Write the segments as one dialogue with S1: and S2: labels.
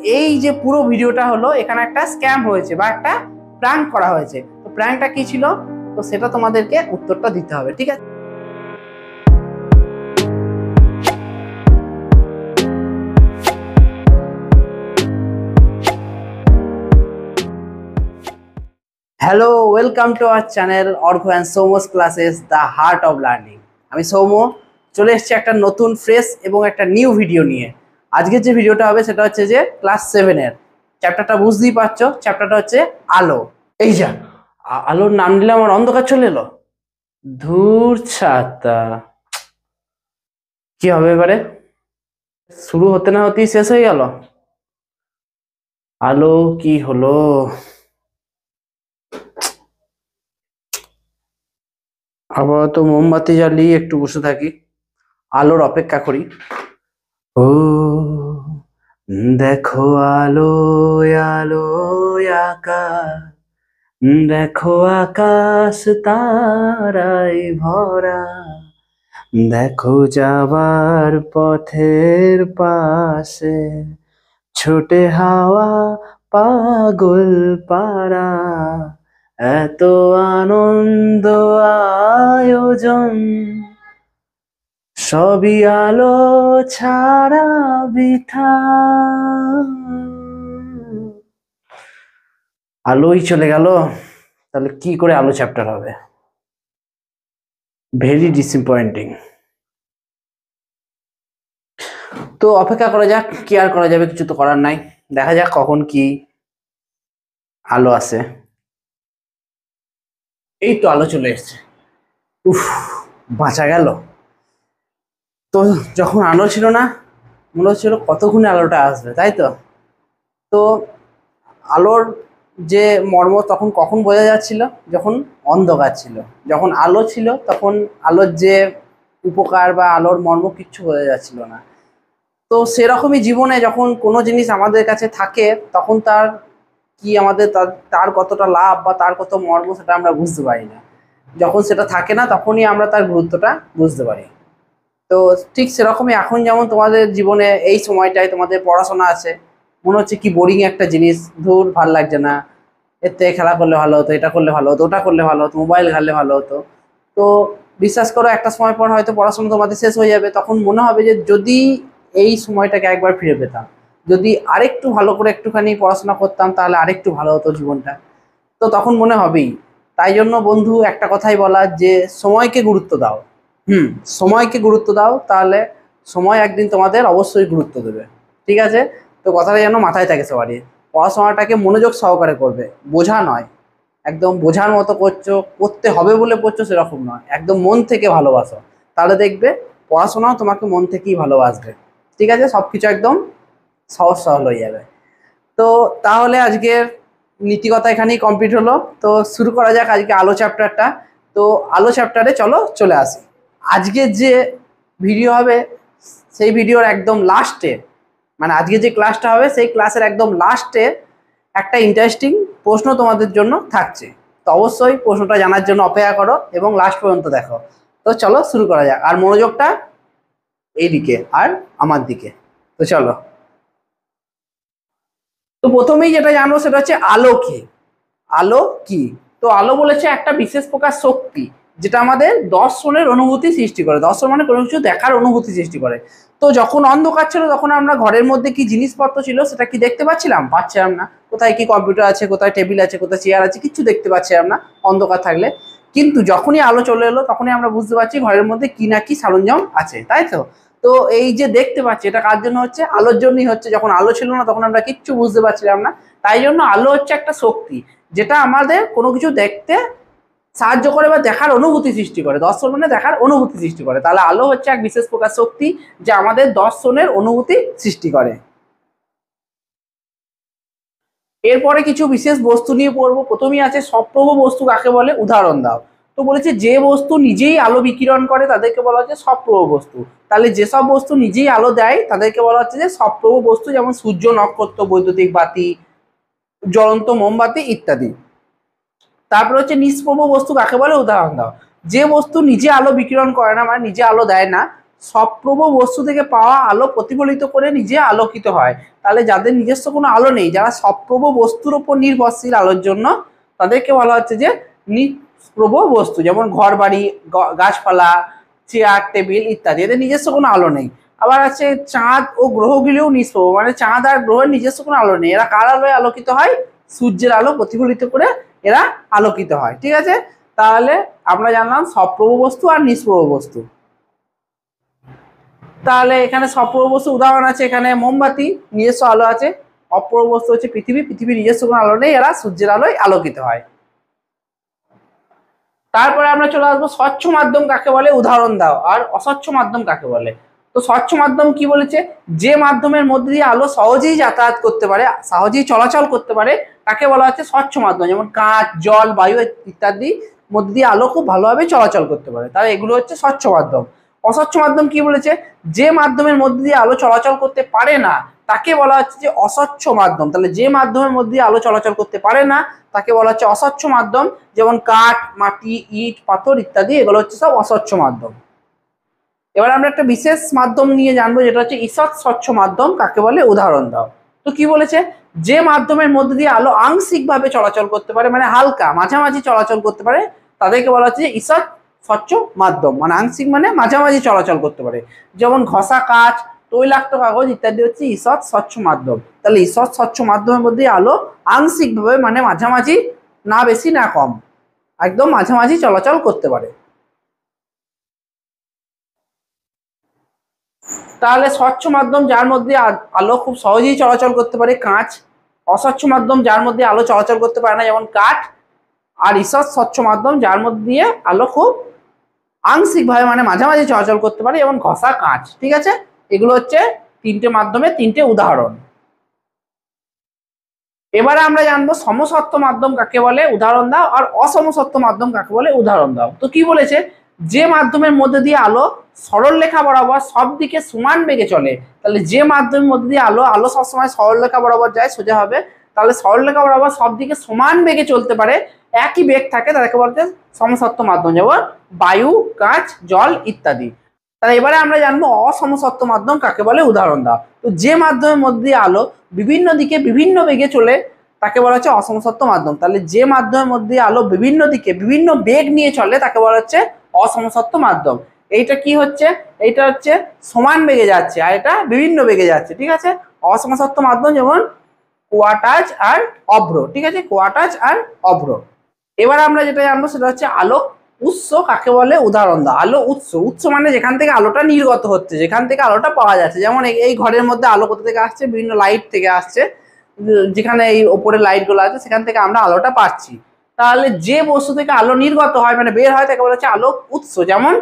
S1: এই যে পুরো ভিডিওটা হলো এখানে একটা স্ক্যাম হয়েছে বা একটা প্র্যাঙ্ক করা হয়েছে। তো প্র্যাঙ্কটা কি ছিল, তো সেটা তোমাদেরকে উত্তরটা দিতে হবে, ঠিক আছে? Hello, welcome to our channel Arghya and Soumya's classes, the heart of learning. আমি সৌম্য চলে এসেছি একটা নতুন ফ্রেশ এবং একটা নিউ ভিডিও নিয়ে। আজকের যে ভিডিওটা হবে সেটা হচ্ছে যে ক্লাস 7-এর চ্যাপ্টারটা, বুঝতেই পারছো চ্যাপ্টারটা হচ্ছে আলো। এই যা আলোর নাম নিলে আমার অন্ধকার চলে এলো। ধূর ছাতা, কি হবে এবারে? শুরু হতে না হতেই শেষ হয়ে গেল। আলো কি হলো? আপাতত মোমবাতি জ্বালিয়ে একটু বসে থাকি, আলোর অপেক্ষা করি। ও দেখো আলো আলো আকাশ, দেখো আকাশ তারায় ভরা, দেখো যাবার পথের পাশে ছোটে হাওয়া পাগল পারা, এত আনন্দ আয়োজন সবই আলো ছাড়া বৃথা। আলোই চলে গেল, তাহলে কি করে আলো চ্যাপ্টার হবে? Very disappointing. তো অপেক্ষা করা যাক, কি আর করা যাবে, কিছু তো করার নাই। দেখা যাক কখন কি আলো আসে। এই তো আলো চলে এসছে, উফ বাঁচা গেল। তো যখন আলো ছিল না মনে হচ্ছিল কতক্ষণে আলোটা আসবে, তাই তো? তো আলোর যে মর্ম তখন কখন বোঝা যাচ্ছিল, যখন অন্ধকার ছিল। যখন আলো ছিল তখন আলোর যে উপকার বা আলোর মর্ম কিচ্ছু বোঝা যাচ্ছিল না। তো সেরকমই জীবনে যখন কোনো জিনিস আমাদের কাছে থাকে তখন তার কি আমাদের তার কতটা লাভ বা তার কত মর্ম সেটা আমরা বুঝতে পারি না। যখন সেটা থাকে না তখনই আমরা তার গুরুত্বটা বুঝতে পারি। তো ঠিক সেরকমই এখন যেমন তোমাদের জীবনে এই সময়টায় তোমাদের পড়াশোনা আছে, মনে হচ্ছে কি বোরিং একটা জিনিস, ধুর ভাল লাগছে না, এর থেকে খেলা করলে ভালো হতো, এটা করলে ভালো হতো, ওটা করলে ভালো হতো, মোবাইল ঘাটলে ভালো হতো। তো বিশ্বাস করো একটা সময় পর হয়তো পড়াশোনা তোমাদের শেষ হয়ে যাবে, তখন মনে হবে যে যদি এই সময়টাকে একবার ফিরে পেতাম, যদি আরেকটু ভালো করে একটুখানি পড়াশোনা করতাম তাহলে আরেকটু ভালো হতো জীবনটা। তো তখন মনে হবেই। তাই জন্য বন্ধু একটা কথাই বলা, যে সময়কে গুরুত্ব দাও। সময়কে গুরুত্ব দাও, তাহলে সময় একদিন তোমাদের অবশ্যই গুরুত্ব দেবে, ঠিক আছে? তো কথাটা যেন মাথায় থাকে সবারই। পড়াশোনাটাকে মনোযোগ সহকারে করবে, বোঝা নয়। একদম বোঝার মতো করছো, করতে হবে বলে পড়ছো সেরকম নয়, একদম মন থেকে ভালোবাসো, তাহলে দেখবে পড়াশোনাও তোমাকে মন থেকেই ভালোবাসবে, ঠিক আছে? সবকিছু একদম সহজ সরল হয়ে যাবে। তো তাহলে আজকের নীতিকথা এখানেই কমপ্লিট হলো। তো শুরু করা যাক আজকে আলো চ্যাপ্টারটা। তো আলো চ্যাপ্টারে চলে আসি। আজকের যে ভিডিও হবে সেই ভিডিওর একদম লাস্টে, মানে আজকে যে ক্লাসটা হবে সেই ক্লাসের একদম লাস্টে একটা ইন্টারেস্টিং প্রশ্ন তোমাদের জন্য থাকছে। তো অবশ্যই প্রশ্নটা জানার জন্য অপেক্ষা করো এবং লাস্ট পর্যন্ত দেখো। তো চলো শুরু করা যাক, আর মনোযোগটা এই দিকে আর আমার দিকে। তো চলো। তো প্রথমেই যেটা জানবো সেটা হচ্ছে আলো কি। আলো কি? তো আলো বলেছে একটা বিশেষ প্রকার শক্তি, যেটা আমাদের দর্শনের অনুভূতি সৃষ্টি করে। দর্শন মানে কোনো কিছু দেখার অনুভূতি সৃষ্টি করে। তো যখন অন্ধকার ছিল তখন আমরা ঘরের মধ্যে কি জিনিসপত্র ছিল সেটা কি দেখতে পাচ্ছিলাম না। কোথায় কি কম্পিউটার আছে, কোথায় টেবিল আছে, কোথায় চেয়ার আছে, কিচ্ছু দেখতে পাচ্ছিলাম না অন্ধকার থাকলে। কিন্তু যখনই আলো চলে এলো তখনই আমরা বুঝতে পারছি ঘরের মধ্যে কি না কি সরঞ্জাম আছে, তাই তো? তো এই যে দেখতে পাচ্ছি এটা কার জন্য হচ্ছে? আলোর জন্যই হচ্ছে। যখন আলো ছিল না তখন আমরা কিচ্ছু বুঝতে পারছিলাম না। তাই জন্য আলো হচ্ছে একটা শক্তি, যেটা আমাদের কোনো কিছু দেখতে সাহায্য করে বা দেখার অনুভূতি সৃষ্টি করে। দর্শন মানে দেখার অনুভূতি সৃষ্টি করে। তাহলে আলো হচ্ছে এক বিশেষ প্রকার শক্তি যা আমাদের দর্শনের অনুভূতি সৃষ্টি করে। এরপরে কিছু বিশেষ বস্তু নিয়ে পড়বো। প্রথমেই আছে সপ্রভ বস্তু কাকে বলে, উদাহরণ দাও। তো বলেছে যে বস্তু নিজেই আলো বিকিরণ করে তাদেরকে বলা হচ্ছে সপ্রভ বস্তু। তাহলে যেসব বস্তু নিজেই আলো দেয় তাদেরকে বলা হচ্ছে যে সপ্রভ বস্তু, যেমন সূর্য, নক্ষত্র, বৈদ্যুতিক বাতি, জ্বলন্ত মোমবাতি ইত্যাদি। তারপর হচ্ছে নিষ্প্রভ বস্তু কাকে বলে, উদাহরণ দাও। যে বস্তু নিজে আলো বিকিরণ করে না, মানে নিজে আলো দেয় না, সপ্রভ বস্তু থেকে পাওয়া আলো প্রতিফলিত করে নিজে আলোকিত হয়। তাহলে যাদের নিজস্ব কোনো আলো নেই, যারা সপ্রভ বস্তুর উপর নির্ভরশীল আলোর জন্য, তাদেরকে বলা হচ্ছে যে নিষ্প্রভ বস্তু। যেমন ঘর বাড়ি, গাছপালা, চেয়ার টেবিল ইত্যাদি, এদের নিজস্ব কোনো আলো নেই। আবার আছে চাঁদ ও গ্রহগুলিও নিষ্প্রভ, মানে চাঁদ আর গ্রহের নিজস্ব কোনো আলো নেই। এরা কার আলোয় আলোকিত হয়? সূর্যের আলো প্রতিফলিত করে এরা আলোকিত হয়। ঠিক আছে, তাহলে আমরা জানলাম সপ্রভ বস্তু আর নিষ্প্রভ বস্তু। তাহলে এখানে সপ্রভ বস্তু উদাহরণ আছে, এখানে মোমবাতি নিজস্ব আলো আছে। অপ্রভ বস্তু হচ্ছে পৃথিবী, পৃথিবীর নিজস্ব কোনো আলো নেই, এরা সূর্যের আলোয় আলোকিত হয়। তারপরে আমরা চলে আসবো স্বচ্ছ মাধ্যম কাকে বলে, উদাহরণ দাও। আর অস্বচ্ছ মাধ্যম কাকে বলে? তো স্বচ্ছ মাধ্যম কি বলেছে? যে মাধ্যমের মধ্যে দিয়ে আলো সহজেই যাতায়াত করতে পারে, সহজেই চলাচল করতে পারে, তাকে বলা হচ্ছে স্বচ্ছ মাধ্যম। যেমন কাঁচ, জল, বায়ু ইত্যাদি মধ্যে দিয়ে আলো খুব ভালোভাবে চলাচল করতে পারে, তাহলে এগুলো হচ্ছে স্বচ্ছ মাধ্যম। অস্বচ্ছ মাধ্যম কি বলেছে? যে মাধ্যমের মধ্যে দিয়ে আলো চলাচল করতে পারে না, তাকে বলা হচ্ছে যে অস্বচ্ছ মাধ্যম। তাহলে যে মাধ্যমের মধ্যে দিয়ে আলো চলাচল করতে পারে না তাকে বলা হচ্ছে অস্বচ্ছ মাধ্যম। যেমন কাঠ, মাটি, ইট, পাথর ইত্যাদি, এগুলো হচ্ছে সব অস্বচ্ছ মাধ্যম। এবার আমরা একটা বিশেষ মাধ্যম নিয়ে জানবো, যেটা হচ্ছে ঈষৎ স্বচ্ছ মাধ্যম কাকে বলে, উদাহরণ দাও। তো কি বলেছে? যে মাধ্যমের মধ্যে দিয়ে আলো আংশিকভাবে চলাচল করতে পারে, মানে হালকা মাঝামাঝি চলাচল করতে পারে, তাদেরকে বলা হচ্ছে ঈষৎ স্বচ্ছ মাধ্যম। মানে আংশিক মানে মাঝামাঝি চলাচল করতে পারে। যেমন ঘষা কাচ, তৈলাক্ত কাগজ ইত্যাদি হচ্ছে ঈষৎ স্বচ্ছ মাধ্যম। তাহলে ঈষৎ স্বচ্ছ মাধ্যমের মধ্যে আলো আংশিকভাবে, মানে মাঝামাঝি, না বেশি না কম, একদম মাঝামাঝি চলাচল করতে পারে। তাহলে স্বচ্ছ মাধ্যম যার মধ্যে আলো খুব সহজেই চলাচল করতে পারে, কাঁচ। অস্বচ্ছ মাধ্যম যার মধ্যে আলো চলাচল করতে পারে না, যেমন কাঠ। আর ঈষৎ স্বচ্ছ মাধ্যম যার মধ্যে দিয়ে আলো খুব আংশিকভাবে, মানে মাঝামাঝি চলাচল করতে পারে, যেমন ঘষা কাঁচ। ঠিক আছে, এগুলো হচ্ছে তিনটে মাধ্যমের তিনটে উদাহরণ। এবারে আমরা জানবো সমসত্ব মাধ্যম কাকে বলে, উদাহরণ দাও। আর অসমসত্ব মাধ্যম কাকে বলে, উদাহরণ দাও। তো কি বলেছে? যে মাধ্যমের মধ্যে দিয়ে আলো সরল রেখা বরাবর সব দিকে সমান বেগে চলে। তাহলে যে মাধ্যমের মধ্যে দিয়ে আলো আলো সবসময় সরল রেখা বরাবর যায়, সোজা হবে। তাহলে সরল রেখা বরাবর সব দিকে সমান বেগে চলতে পারে, একই বেগ থাকে, তাদেরকে বলতে সমসত্ব মাধ্যম। যেমন বায়ু, কাঁচ, জল ইত্যাদি। তাহলে এবারে আমরা জানবো অসমসত্ব মাধ্যম কাকে বলে, উদাহরণ দাও। তো যে মাধ্যমের মধ্যে দিয়ে আলো বিভিন্ন দিকে বিভিন্ন বেগে চলে, তাকে বলা হচ্ছে অসমসত্ব মাধ্যম। তাহলে যে মাধ্যমের মধ্যে আলো বিভিন্ন দিকে বিভিন্ন বেগ নিয়ে চলে, তাকে বলা হচ্ছে অসমসত্ব মাধ্যম। এইটা কি হচ্ছে? এইটা হচ্ছে সমান বেগে যাচ্ছে, আর এটা বিভিন্ন বেগে যাচ্ছে। ঠিক আছে, অসমসত্ব মাধ্যম যেমন কোয়াটাজ আর অভ্র। ঠিক আছে, কোয়াটাজ আর অভ্র। এবার আমরা যেটা জানবো সেটা হচ্ছে আলোক উৎস কাকে বলে, উদাহরণ দাও। আলো উৎস, উৎস মানে যেখান থেকে আলোটা নির্গত হচ্ছে, যেখান থেকে আলোটা পাওয়া যাচ্ছে। যেমন এই ঘরের মধ্যে আলো কোথা থেকে আসছে? বিভিন্ন লাইট থেকে আসছে, যেখানে এই ওপরে লাইট গুলো আছে সেখান থেকে আমরা আলোটা পাচ্ছি। তাহলে যে বস্তু থেকে আলো নির্গত হয়, মানে বের হয়, তাকে বলা হচ্ছে আলোক উৎস। যেমন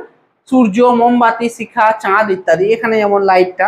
S1: সূর্য, মোমবাতি, শিখা, চাঁদ ইত্যাদি। এখানে যেমন লাইটটা।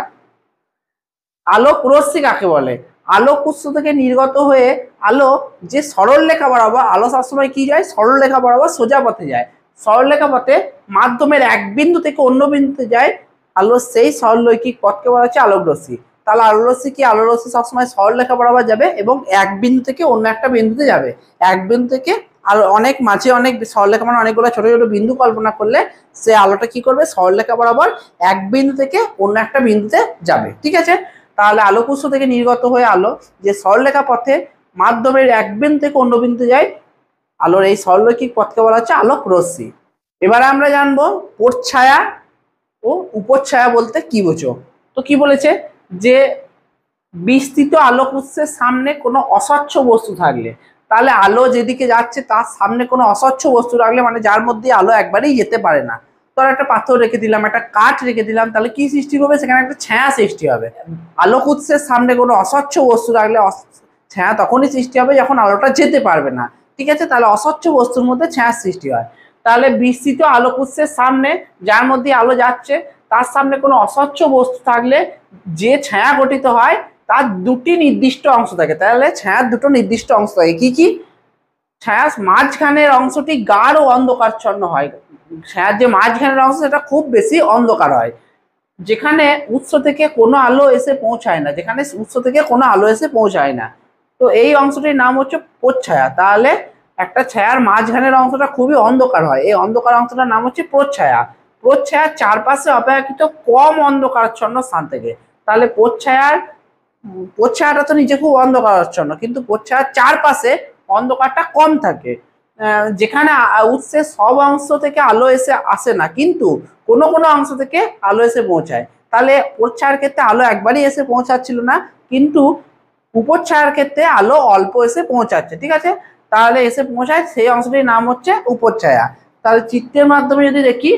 S1: আলোক রশ্মি কাকে বলে? আলোক উৎস থেকে নির্গত হয়ে আলো যে সরল রেখা বরাবর, আলো সবসময় কি যায়? সরল রেখা বরাবর সোজা পথে যায়। সরল রেখা পথে মাধ্যমের এক বিন্দু থেকে অন্য বিন্দুতে যায় আলো, সেই সরলরৈখিক পথকে বলা হচ্ছে আলোক রশ্মি। তাহলে আলোক রশ্মি কি? আলোক রশ্মি সবসময় সরল রেখা বরাবর যাবে এবং এক বিন্দু থেকে অন্য একটা বিন্দুতে যাবে। এক বিন্দু থেকে আর অনেক মাঝে অনেক সরলরেখা, মানে অনেকগুলো ছোট ছোট বিন্দু কল্পনা করলে সে আলোটা কি করবে? সরলরেখা বরাবর এক বিন্দু থেকে অন্য একটা বিন্দুতে যাবে। ঠিক আছে, তাহলে আলোক উৎস থেকে নির্গত হয়ে আলো যে সরলরেখা পথে মাধ্যমের এক বিন্দু থেকে অন্য বিন্দুতে যায়, আলোর এই সরলরৈখিক পথকে বলা হচ্ছে আলোক রশ্মি। এবারে আমরা জানবো প্রচ্ছায়া ও উপচ্ছায়া বলতে কি বোঝো। তো কি বলেছে? যে বিস্তৃত আলোক উৎসের সামনে কোনো অস্বচ্ছ বস্তু থাকলে, তাহলে আলো যেদিকে যাচ্ছে তার সামনে কোনো অস্বচ্ছ বস্তু রাখলে, মানে যার মধ্যে আলো একবারেই যেতে পারে না। তো একটা পাথর রেখে দিলাম, একটা কাঠ রেখে দিলাম, তাহলে কি সৃষ্টি হবে? সেখানে একটা ছায়া সৃষ্টি হবে। আলোক উৎসের সামনে কোনো অস্বচ্ছ বস্তু রাখলে ছায়া তখনই সৃষ্টি হবে যখন আলোটা যেতে পারবে না। ঠিক আছে, তাহলে অস্বচ্ছ বস্তুর মধ্যে ছায়া সৃষ্টি হয়। তাহলে বিস্তৃত আলোক উৎসের সামনে, যার মধ্যে আলো যাচ্ছে তার সামনে কোনো অস্বচ্ছ বস্তু থাকলে যে ছায়া গঠিত হয় তার দুটি নির্দিষ্ট অংশ থাকে। তাহলে ছায়ার দুটো নির্দিষ্ট অংশ থাকে। কি কি? ছায়ার মাঝখানের অংশটি গাঢ় অন্ধকারচ্ছন্ন হয়। ছায়ার যে মাঝখানের অংশ সেটা খুব বেশি অন্ধকার হয়, যেখানে উৎস থেকে কোনো আলো এসে পৌঁছায় না, যেখানে উৎস থেকে কোনো আলো এসে পৌঁছায় না। তো এই অংশটির নাম হচ্ছে প্রচ্ছায়া। তাহলে একটা ছায়ার মাঝখানের অংশটা খুবই অন্ধকার হয়, এই অন্ধকার অংশটার নাম হচ্ছে প্রচ্ছায়া। প্রচ্ছায়ার চারপাশে অপেক্ষাকৃত কম অন্ধকারাচ্ছন্ন স্থান থেকে। তাহলে প্রচ্ছায়ার প্রচ্ছায়াটা তো নিচে খুব অন্ধকারাচ্ছন্ন, কিন্তু প্রচ্ছায়ার চারপাশে অন্ধকারটা কম থাকে। যেখানে উৎসের সব অংশ থেকে আলো এসে আসে না, কিন্তু কোনো কোনো অংশ থেকে আলো এসে পৌঁছায়। তাহলে প্রচ্ছায়ার ক্ষেত্রে আলো একবারই এসে পৌঁছাচ্ছিল না, কিন্তু উপচ্ছায়ার ক্ষেত্রে আলো অল্প এসে পৌঁছাচ্ছে। ঠিক আছে, তাহলে এসে পৌঁছায় সেই অংশটির নাম হচ্ছে উপচ্ছায়া। তাহলে চিত্রের মাধ্যমে যদি দেখি,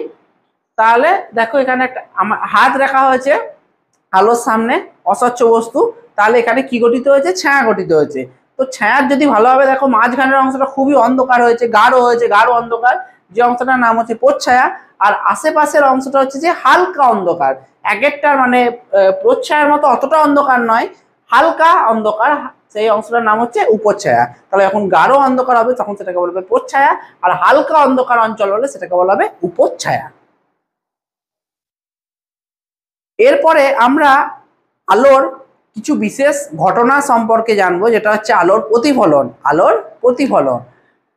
S1: তাহলে দেখো এখানে একটা আমার হাত রাখা হয়েছে আলোর সামনে, অস্বচ্ছ বস্তু। তাহলে এখানে কি গঠিত হয়েছে? ছায়া গঠিত হয়েছে। তো ছায়ার যদি ভালোভাবে দেখো, মাঝখানের অংশটা খুবই অন্ধকার হয়েছে, গাঢ় হয়েছে, গাঢ় অন্ধকার, যে অংশটার নাম হচ্ছে প্রচ্ছায়া। আর আশেপাশের অংশটা হচ্ছে যে হালকা অন্ধকার, এক একটার মানে প্রচ্ছায়ার মতো অতটা অন্ধকার নয়, হালকা অন্ধকার, সেই অংশটার নাম হচ্ছে উপচ্ছায়া। তাহলে যখন গাঢ় অন্ধকার হবে তখন সেটাকে বলবে প্রচ্ছায়া, আর হালকা অন্ধকার অঞ্চল হলে সেটাকে বলা হবে উপচ্ছায়া। এরপরে আমরা আলোর কিছু বিশেষ ঘটনা সম্পর্কে জানবো, যেটা হচ্ছে আলোর প্রতিফলন। আলোর প্রতিফলন,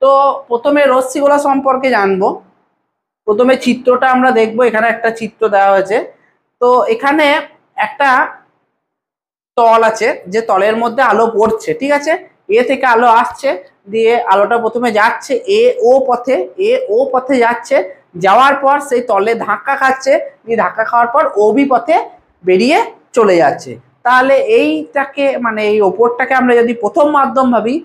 S1: তো প্রথমে রশ্মিগুলো সম্পর্কে জানবো। প্রথমে চিত্রটা আমরা দেখবো, এখানে একটা চিত্র দেওয়া হয়েছে। তো এখানে একটা তল আছে, যে তলের মধ্যে আলো পড়ছে। ঠিক আছে, এ থেকে আলো আসছে, দিয়ে আলোটা প্রথমে যাচ্ছে এ ও পথে যাচ্ছে, যাওয়ার পর সেই তলে ধাক্কা খাচ্ছে, দিয়ে ধাক্কা খাওয়ার পর ও বি পথে বেরিয়ে চলে যাচ্ছে। তাহলে এইটাকে মানে এই ওপরটাকে আমরা যদি প্রথম মাধ্যম ভাবি,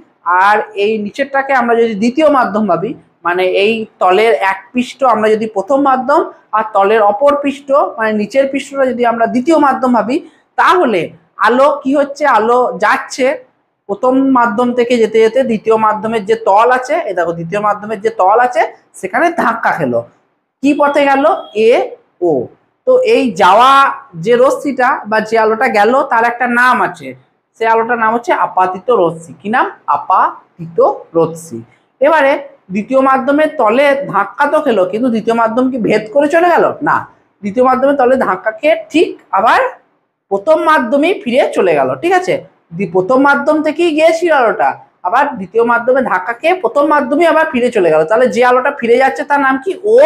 S1: আর এই নিচেরটাকে আমরা যদি দ্বিতীয় মাধ্যম ভাবি, মানে এই তলের এক পৃষ্ঠ আমরা যদি প্রথম মাধ্যম, আর তলের অপর পৃষ্ঠ মানে নিচের পৃষ্ঠটা যদি আমরা দ্বিতীয় মাধ্যম ভাবি, তাহলে আলো কি হচ্ছে? আলো যাচ্ছে প্রথম মাধ্যম থেকে যেতে যেতে দ্বিতীয় মাধ্যমের যে তল আছে, এই দেখো দ্বিতীয় মাধ্যমের যে তল আছে সেখানে ধাক্কা খেলো। কি পথে গেল? এ ও। তো এই যাওয়া যে রশ্মিটা বা যে আলোটা গেল তার একটা নাম আছে, সে আলোটার নাম হচ্ছে আপাতিত রশ্মি। কি নাম? আপাতিত রশ্মি। এবারে দ্বিতীয় মাধ্যমের তলে ধাক্কা তো খেলো, কিন্তু দ্বিতীয় মাধ্যম কি ভেদ করে চলে গেল? না, দ্বিতীয় মাধ্যমের তলে ধাক্কা খেয়ে ঠিক আবার প্রথম মাধ্যমেই ফিরে চলে গেল। ঠিক আছে, প্রথম মাধ্যম থেকেই গিয়েছিল আলোটা, আবার দ্বিতীয় মাধ্যমে ধাক্কা খেয়ে প্রথম মাধ্যমে আবার ফিরে চলে গেল। তাহলে যে আলোটা ফিরে যাচ্ছে তার নাম কি? ও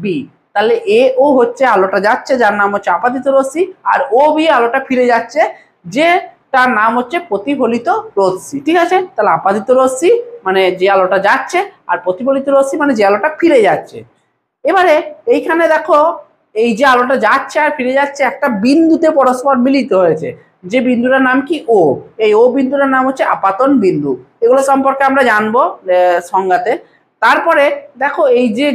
S1: বি। তাহলে এ ও হচ্ছে আলোটা যাচ্ছে, যার নাম হচ্ছে আপাতিত রশ্মি, আর ও বি আলোটা ফিরে যাচ্ছে, যে তার নাম হচ্ছে প্রতিফলিত রশ্মি। ঠিক আছে, তাহলে আপাতিত রশ্মি মানে যে আলোটা যাচ্ছে, আর প্রতিফলিত রশ্মি মানে যে আলোটা ফিরে যাচ্ছে। এবারে এইখানে দেখো, এই যে আলোটা যাচ্ছে আর ফিরে যাচ্ছে একটা বিন্দুতে পরস্পর মিলিত হয়েছে, যে বিন্দুটার নাম কি? ও। এই ও বিন্দুটার নাম হচ্ছে আপাতন বিন্দু। এগুলো সম্পর্কে আমরা জানবো সংজ্ঞাতে। তারপরে দেখো, এই যে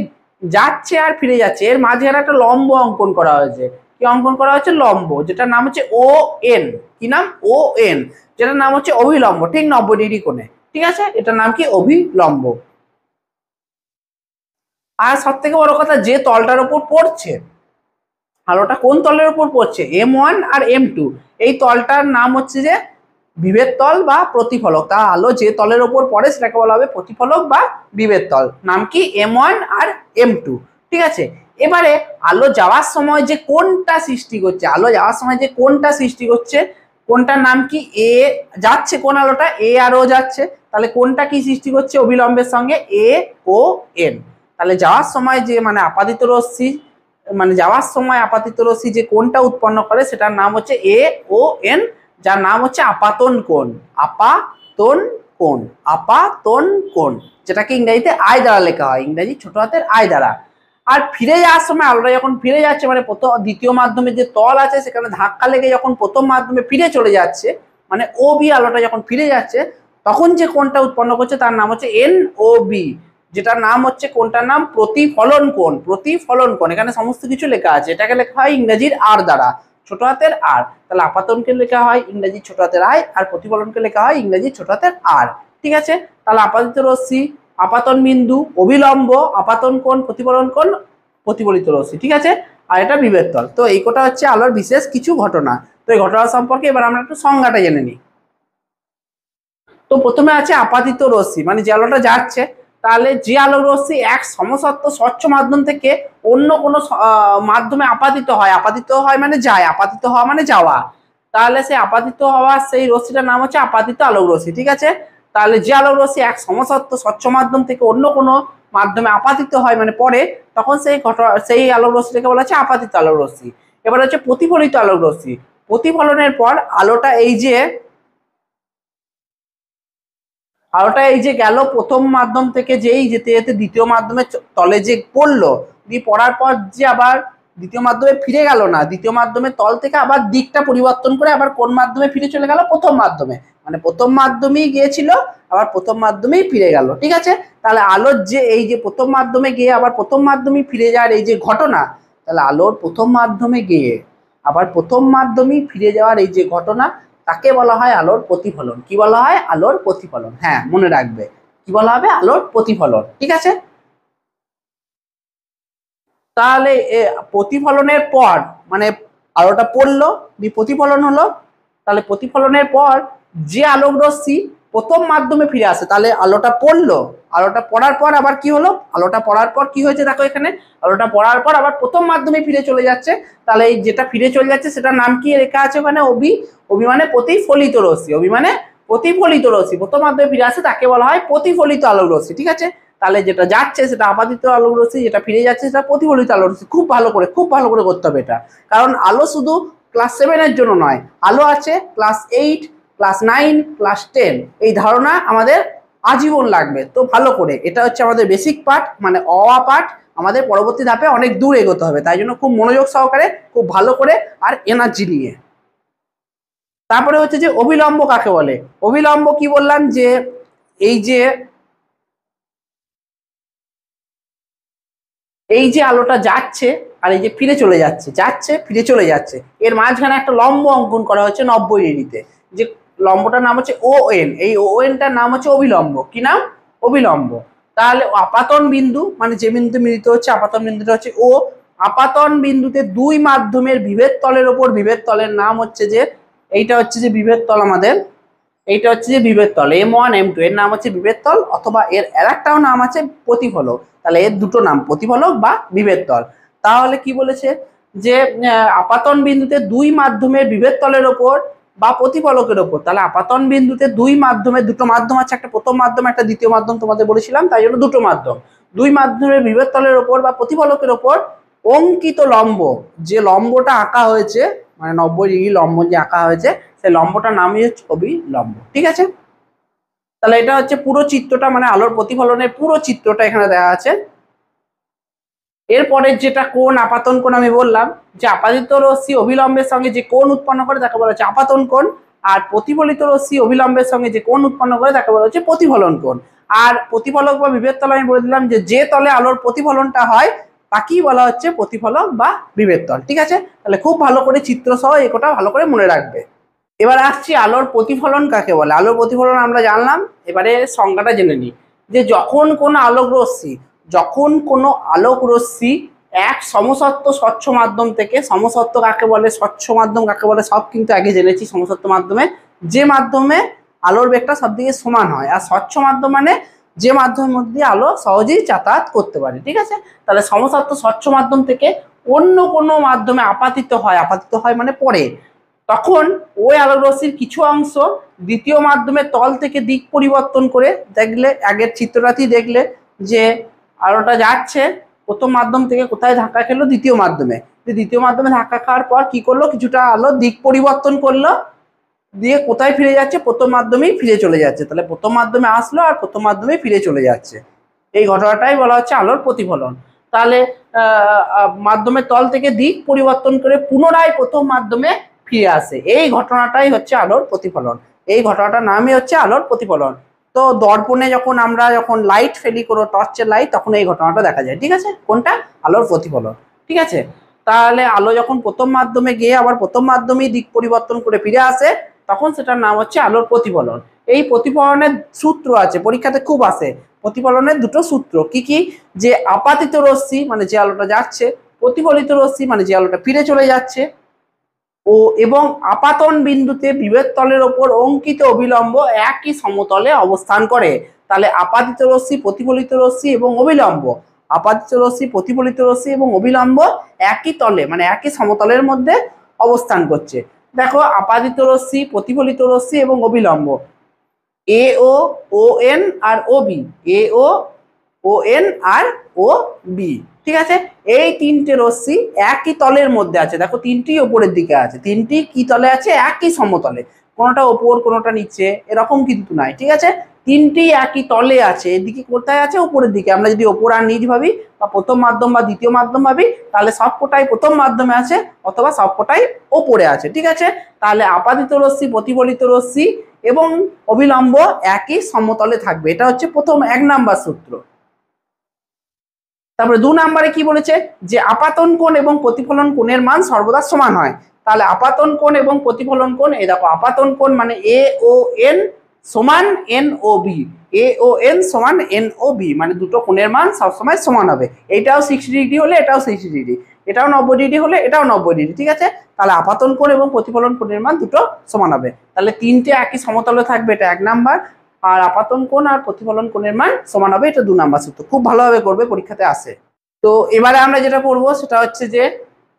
S1: যাচ্ছে আর ফিরে যাচ্ছে, এর মাঝখানে একটা লম্ব অঙ্কন করা হয়েছে। কি অঙ্কন করা হয়েছে? লম্ব, যেটার নাম হচ্ছে ও এন। কি নাম? ও এন, যেটার নাম হচ্ছে অভিলম্ব, ঠিক 90° কোণে। ঠিক আছে, এটার নাম কি? অভিলম্ব। আর সব থেকে বড় কথা, যে তলটার উপর পড়ছে আলোটা, কোন তলের উপর পড়ছে? M1 আর M2, এই তলটার নাম হচ্ছে যে বিভেদ তল বা প্রতিফলক। তা আলো যে তলের উপর পড়ে সেটাকে বলা হবে প্রতিফলক বা বিভেদ তল। নাম কি? M1 আর M2। ঠিক আছে, এবারে আলো যাওয়ার সময় যে কোণটা সৃষ্টি করছে, আলো যাওয়ার সময় যে কোণটা সৃষ্টি করছে, কোণটার নাম কি? এ যাচ্ছে কোন আলোটা, এ আর ও যাচ্ছে, তাহলে কোণটা কি সৃষ্টি করছে অভিলম্বের সঙ্গে? এ ও এন। তাহলে যাওয়ার সময় যে মানে আপাতিত রশ্মি মানে যাওয়ার সময় আপাতিত রশ্মি যে কোণটা উৎপন্ন করে সেটার নাম হচ্ছে এ ও এন, যার নাম হচ্ছে আপাতন কোণ। আপাতন কোণ, আপাতন কোণ, যেটাকে ইংরেজিতে আই দ্বারা লেখা হয়, ইংরেজি ছোট হাতের আই দ্বারা। আর ফিরে যাওয়ার সময় আলোটা যখন ফিরে যাচ্ছে মানে প্রথম দ্বিতীয় মাধ্যমে যে তল আছে সেখানে ধাক্কা লেগে যখন প্রথম মাধ্যমে ফিরে চলে যাচ্ছে, মানে ও বি আলোটা যখন ফিরে যাচ্ছে, তখন যে কোণটা উৎপন্ন করছে তার নাম হচ্ছে এন ও বি, যেটার নাম হচ্ছে কোনটার নাম? প্রতিফলন কোণ। প্রতিফলন কোণ, এখানে সমস্ত কিছু লেখা আছে। এটাকে লেখা হয় ইংরেজির আর দ্বারা, ছোট হাতের আর। তাহলে আপাতনকে লেখা হয় ইংরেজি ছোট হাতের আই, আর প্রতিফলনকে লেখা হয় ইংরেজি ছোট হাতের আর। ঠিক আছে, তাহলে আপাতিত রশ্মি, আপাতন বিন্দু, অভিলম্ব, আপাতন কোণ, প্রতিফলন কোণ, প্রতিফলিত রশ্মি। ঠিক আছে, আর এটা বিভেদ তল। তো এই কটা হচ্ছে আলোর বিশেষ কিছু ঘটনা। তো এই ঘটনা সম্পর্কে এবার আমরা একটু সংজ্ঞাটা জেনে নিই। তো প্রথমে আছে আপাতিত রশ্মি, মানে যে আলোটা যাচ্ছে, তাহলে যে আলোক রশ্মি এক সমসত্ব স্বচ্ছ মাধ্যম থেকে অন্য কোনো মাধ্যমে আপাতিত হয়, আপাতিত হয় মানে যায়, আপাতিত হওয়া মানে যাওয়া, তাহলে সেই আপাতিত হওয়া সেই রশ্মিটার নাম হচ্ছে আপাতিত আলোক রশ্মি। ঠিক আছে, তাহলে যে আলোক রশ্মি এক সমসত্ব স্বচ্ছ মাধ্যম থেকে অন্য কোনো মাধ্যমে আপাতিত হয় মানে পড়ে, তখন সেই আলোক রশ্মিটাকে বলা হচ্ছে আপাতিত আলোক রশ্মি। এবার হচ্ছে প্রতিফলিত আলোক রশ্মি। প্রতিফলনের পর আলোটা এই যে গেল প্রথম মাধ্যম থেকে যেই যেতে যেতে দ্বিতীয় মাধ্যমে তলে যে পড়লো, দিয়ে পড়ার পর যে আবার দ্বিতীয় মাধ্যমে ফিরে গেল না, দ্বিতীয় মাধ্যমে তল থেকে আবার দিকটা পরিবর্তন করে আবার কোন মাধ্যমে ফিরে চলে গেল, প্রথম মাধ্যমে। মানে প্রথম মাধ্যমেই গিয়েছিল, আবার প্রথম মাধ্যমেই ফিরে গেল। ঠিক আছে, তাহলে আলোর যে এই যে প্রথম মাধ্যমে গিয়ে আবার প্রথম মাধ্যমেই ফিরে যাওয়ার এই যে ঘটনা, তাহলে আলোর প্রথম মাধ্যমে গিয়ে আবার প্রথম মাধ্যমেই ফিরে যাওয়ার এই যে ঘটনা, তাকে বলা হয় আলোর প্রতিফলন। কি বলা হয়? আলোর প্রতিফলন। হ্যাঁ, মনে রাখবে কি বলা হবে? আলোর প্রতিফলন। ঠিক আছে, তাহলে প্রতিফলনের পর মানে আলোটা পড়লো, প্রতিফলন হলো, তাহলে প্রতিফলনের পর যে আলোক রশ্মি প্রথম মাধ্যমে ফিরে আসে, তাহলে আলোটা পড়লো, আলোটা পড়ার পর আবার কি হলো? আলোটা পড়ার পর কি হয়েছে দেখো এখানে, আলোটা পড়ার পর আবার প্রথম মাধ্যমে ফিরে চলে যাচ্ছে। তাহলে এই যেটা ফিরে চলে যাচ্ছে সেটার নাম কি লেখা আছে ওখানে? অবি। অবি মানে প্রতিফলিত রশ্মি। অবি মানে প্রতিফলিত রশ্মি। প্রথম মাধ্যমে ফিরে আসে তাকে বলা হয় প্রতিফলিত আলোক রশ্মি। ঠিক আছে, তাহলে যেটা যাচ্ছে সেটা আপাতিত আলোক রশ্মি, যেটা ফিরে যাচ্ছে সেটা প্রতিফলিত আলোক রশ্মি। খুব ভালো করে করতে হবে এটা, কারণ আলো শুধু ক্লাস 7 জন্য নয়, আলো আছে ক্লাস 8, ক্লাস 9, ক্লাস 10। এই ধারণা আমাদের আজীবন লাগবে। তো ভালো করে, এটা হচ্ছে আমাদের বেসিক পার্ট, মানে পার্ট। আমাদের পরবর্তী ধাপে অনেক দূর এগোতে হবে, তাই জন্য খুব মনোযোগ সহকারে, খুব ভালো করে আর এনার্জি নিয়ে। তারপরে হচ্ছে যে অবিলম্ব কাকে বলে? অবিলম্ব কি বললাম? যে এই যে আলোটা যাচ্ছে আর এই যে ফিরে চলে যাচ্ছে, যাচ্ছে ফিরে চলে যাচ্ছে, এর মাঝখানে একটা লম্ব অঙ্কন করা হচ্ছে 90°-তে। যে লম্বটার নাম হচ্ছে ON। এই ON-টার নাম হচ্ছে অবিলম্ব। কি নাম? অবিলম্ব। তাহলে আপাতন বিন্দু মানে যে বিন্দুতে মিলিত হচ্ছে, আপাতন বিন্দুটা হচ্ছে O। আপাতন বিন্দুতে দুই মাধ্যমের বিভেদ তলের ওপর, বিভেদ তলের নাম হচ্ছে যে, এইটা হচ্ছে যে বিভেদ তল আমাদের, এইটা হচ্ছে যে বিভেদ তল M1 M2, এর নাম হচ্ছে বিভেদ তল, অথবা এর আরেকটাও নাম আছে প্রতিফলক। তাহলে এর দুটো নাম, প্রতিফলক বা বিভেদ তল। তাহলে কি বলেছে? যে আপাতন বিন্দুতে দুই মাধ্যমের বিভেদ তলের ওপর বা প্রতিফলকের ওপর, তাহলে আপাতন বিন্দুতে দুই মাধ্যমে, দুটো মাধ্যম আছে, একটা প্রথম মাধ্যম একটা দ্বিতীয় মাধ্যম তোমাদের বলেছিলাম, তাই জন্য দুটো মাধ্যম, দুই মাধ্যমের বিভেদ তলের ওপর বা প্রতিফলকের ওপর অঙ্কিত লম্ব, যে লম্বটা আঁকা হয়েছে, মানে 90° লম্ব যে আঁকা হয়েছে, সেই লম্বটার নামই হচ্ছে অবিলম্ব। ঠিক আছে, তাহলে এটা হচ্ছে পুরো চিত্রটা, মানে আলোর প্রতিফলনের পুরো চিত্রটা এখানে দেওয়া আছে। এরপরে যেটা কোণ, আপাতন কোণ, আমি বললাম যে আপাতিত রশ্মি অবিলম্বের সঙ্গে যে কোণ উৎপন্ন করে তাকে বলা হচ্ছে আপাতন কোণ, আর প্রতিফলিত রশ্মি অবিলম্বের সঙ্গে যে কোণ উৎপন্ন করে তাকে বলা হচ্ছে প্রতিফলন কোণ। আর প্রতিফলক বা বিভেদ তল আমি বলে দিলাম যে তলে আলোর প্রতিফলনটা হয় তাকেই বলা হচ্ছে প্রতিফলক বা বিভেদ তল। ঠিক আছে, তাহলে খুব ভালো করে চিত্র সহ এটা ভালো করে মনে রাখবে। এবার আসছি আলোর প্রতিফলন কাকে বলে। আলোর প্রতিফলন আমরা জানলাম, এবারে সংজ্ঞাটা জেনে নিই। যে যখন কোনো আলোক রশ্মি এক সমসত্ব স্বচ্ছ মাধ্যম থেকে, সমসত্ব কাকে বলে, স্বচ্ছ মাধ্যম কাকে বলে, সব কিন্তু আগে জেনেছি। সমসত্ব মাধ্যমে যে মাধ্যমে আলোর বেগটা সব দিকে সমান হয়, আর স্বচ্ছ মাধ্যম মানে যে মাধ্যমের মধ্যে আলো সহজেই যাতায়াত করতে পারে। ঠিক আছে, তাহলে সমসত্ব স্বচ্ছ মাধ্যম থেকে অন্য কোনো মাধ্যমে আপাতিত হয় মানে পড়ে, তখন ওই আলোক রশ্মির কিছু অংশ দ্বিতীয় মাধ্যমের তল থেকে দিক পরিবর্তন করে, দেখলে আগের চিত্রটাতেই দেখলে যে আলোটা যাচ্ছে প্রথম মাধ্যম থেকে কোথায় ধাক্কা খেলো? দ্বিতীয় মাধ্যমে। দ্বিতীয় মাধ্যমে ধাক্কা খাওয়ার পর কি করলো? কিছুটা আলো দিক পরিবর্তন করলো, দিয়ে কোথায় ফিরে যাচ্ছে? প্রথম মাধ্যমেই ফিরে চলে যাচ্ছে। তাহলে প্রথম মাধ্যমে আসলো আর প্রথম মাধ্যমে ফিরে চলে যাচ্ছে, এই ঘটনাটাই বলা হচ্ছে আলোর প্রতিফলন। তাহলে মাধ্যমের তল থেকে দিক পরিবর্তন করে পুনরায় প্রথম মাধ্যমে ফিরে আসে, এই ঘটনাটাই হচ্ছে আলোর প্রতিফলন। এই ঘটনাটার নামই হচ্ছে আলোর প্রতিফলন। তো দর্পণে আমরা যখন লাইট ফেলি, কোনো টর্চের লাইট, তখন এই ঘটনাটা দেখা যায়। ঠিক আছে, কোনটা? আলোর প্রতিফলন। ঠিক আছে, তাহলে আলো যখন প্রথম মাধ্যমে গিয়ে আবার প্রথম মাধ্যমেই দিক পরিবর্তন করে ফিরে আসে, তখন সেটার নাম হচ্ছে আলোর প্রতিফলন। এই প্রতিফলনের সূত্র আছে, পরীক্ষাতে খুব আসে। প্রতিফলনের দুটো সূত্র কি কি? যে আপাতিত রশ্মি মানে যে আলোটা যাচ্ছে, প্রতিফলিত রশ্মি মানে যে আলোটা ফিরে চলে যাচ্ছে, এবং আপাতন বিন্দুতে বিভেদ তলের ওপর অঙ্কিত অবিলম্ব একই সমতলে অবস্থান করে। তাহলে আপাতিত রশ্মি, প্রতিফলিত রশ্মি এবং অবিলম্ব, আপাতিত রশ্মি, প্রতিফলিত রশ্মি এবং অবিলম্ব একই তলে মানে একই সমতলের মধ্যে অবস্থান করছে। দেখো, আপাতিত রশ্মি, প্রতিফলিত রশ্মি এবং অবিলম্ব, AO, ON R OB, AO, ON R OB। ঠিক আছে, এই তিনটে রশ্মি একই তলের মধ্যে আছে, দেখো তিনটি ওপরের দিকে আছে, তিনটি কি তলে আছে, একই সমতলে, কোনোটা ওপর কোনোটা নিচে এরকম কিন্তু নাই। ঠিক আছে, তিনটি একই তলে আছে, এদিকে কোথায় আছে, উপরের দিকে। আমরা যদি ওপর আর নিচ ভাবি বা প্রথম মাধ্যম বা দ্বিতীয় মাধ্যম ভাবি, তাহলে সবকটাই প্রথম মাধ্যমে আছে অথবা সবকটাই ওপরে আছে। ঠিক আছে, তাহলে আপাতিত রশ্মি, প্রতিফলিত রশ্মি এবং অবিলম্ব একই সমতলে থাকবে, এটা হচ্ছে প্রথম 1 নাম্বার সূত্র। তারপরে 2 নম্বরে কি বলেছে, যে আপাতন কোণ এবং প্রতিফলন কোণের মান সর্বদা সমান হয়। তাহলে আপাতন কোণ এবং প্রতিফলন কোণ, এই দেখো আপাতন কোণ মানে এ ও এন সমান এন ও বি, এ ও এন সমান এন ও বি, মানে দুটো কোণের মান সবসময় সমান হবে। এটাও 60 ডিগ্রি হলে এটাও 60 ডিগ্রি, এটাও 90 ডিগ্রি হলে এটাও 90 ডিগ্রি। ঠিক আছে, তাহলে আপাতন কোণ এবং প্রতিফলন কোণের মান দুটো সমান হবে, তাহলে তিনটে একই সমতলে থাকবে, এটা 1 নাম্বার। আর আপাতন কোণ আর প্রতিফলন কোণের মান সমান হবে, এটা 2 নাম্বার সূত্র। খুব ভালোভাবে করবে, পরীক্ষাতে আসে। তো এবারে আমরা যেটা করব সেটা হচ্ছে যে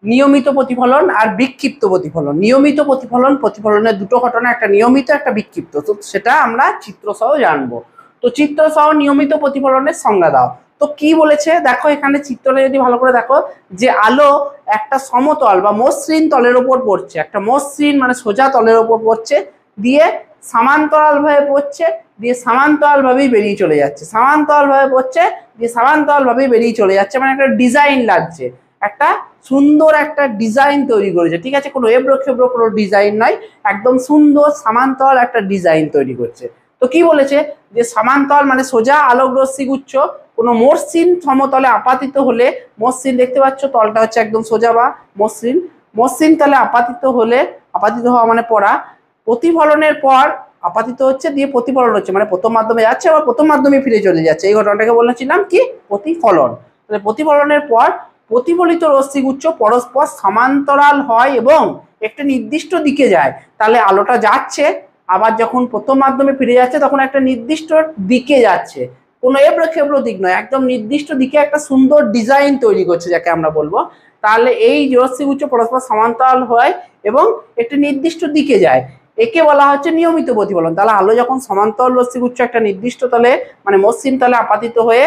S1: নিয়মিত প্রতিফলন আর বিক্ষিপ্ত প্রতিফলন। নিয়মিত প্রতিফলন, প্রতিফলনের দুটো ঘটনা, একটা নিয়মিত একটা বিক্ষিপ্ত, তো সেটা আমরা চিত্র সহ জানবো। তো চিত্র সহ নিয়মিত প্রতিফলনের সংজ্ঞা দাও। তো কি বলেছে দেখো, এখানে চিত্রটা যদি ভালো করে দেখো, যে আলো একটা সমতল বা মসৃণ তলের উপর পড়ছে, একটা মসৃণ মানে সোজা তলের উপর পড়ছে, দিয়ে সমান্তরাল ভাবে পড়ছে, দিয়ে সমান্তরাল ভাবেই বেরিয়ে চলে যাচ্ছে, সমান্তরাল ভাবে পড়ছে দিয়ে সমান্তরাল ভাবেই বেরিয়ে চলে যাচ্ছে, মানে একটা ডিজাইন লাগছে, একটা সুন্দর একটা ডিজাইন তৈরি করেছে। ঠিক আছে, কোনো এবড়ো খেবড়ো কোনো ডিজাইন নাই, একদম সুন্দর সমান্তরাল একটা ডিজাইন তৈরি করছে। তো কি বলেছে, যে সমান্তরাল মানে সোজা আলোক রশ্মি গুচ্ছ কোনো মসৃণ সমতলে আপাতিত হলে, মসৃণ দেখতে পাচ্ছ তলটা হচ্ছে একদম সোজা বা মসৃণ, মসৃণ তলে আপাতিত হলে, আপাতিত হওয়া মানে পড়া, প্রতিফলনের পর আপাতিত হচ্ছে দিয়ে প্রতিফলন হচ্ছে, মানে প্রথম মাধ্যমে যাচ্ছে আবার প্রথম মাধ্যমে ফিরে চলে যাচ্ছে, এই ঘটনাটাকে বলেছিলাম কি, প্রতিফলন। তাহলে প্রতিফলনের পর প্রতিফলিত রশ্মিগুচ্ছ পরস্পর সমান্তরাল হয় এবং একটা নির্দিষ্ট দিকে যায়। তাহলে আলোটা যাচ্ছে, আবার যখন প্রথম মাধ্যমে ফিরে যাচ্ছে তখন একটা নির্দিষ্ট দিকে যাচ্ছে, কোনো এবড়ো খেবড়ো দিক নয়, একদম নির্দিষ্ট দিকে একটা সুন্দর ডিজাইন তৈরি করছে যাকে আমরা বলবো। তাহলে এই রশ্মিগুচ্ছ পরস্পর সমান্তরাল হয় এবং একটি নির্দিষ্ট দিকে যায়, একে বলা হচ্ছে নিয়মিত প্রতিফলন। তাহলে আলো যখন সমান্তরাল রশ্মিগুচ্ছ একটা নির্দিষ্ট তলে মানে মসৃণ তলে আপাতিত হয়ে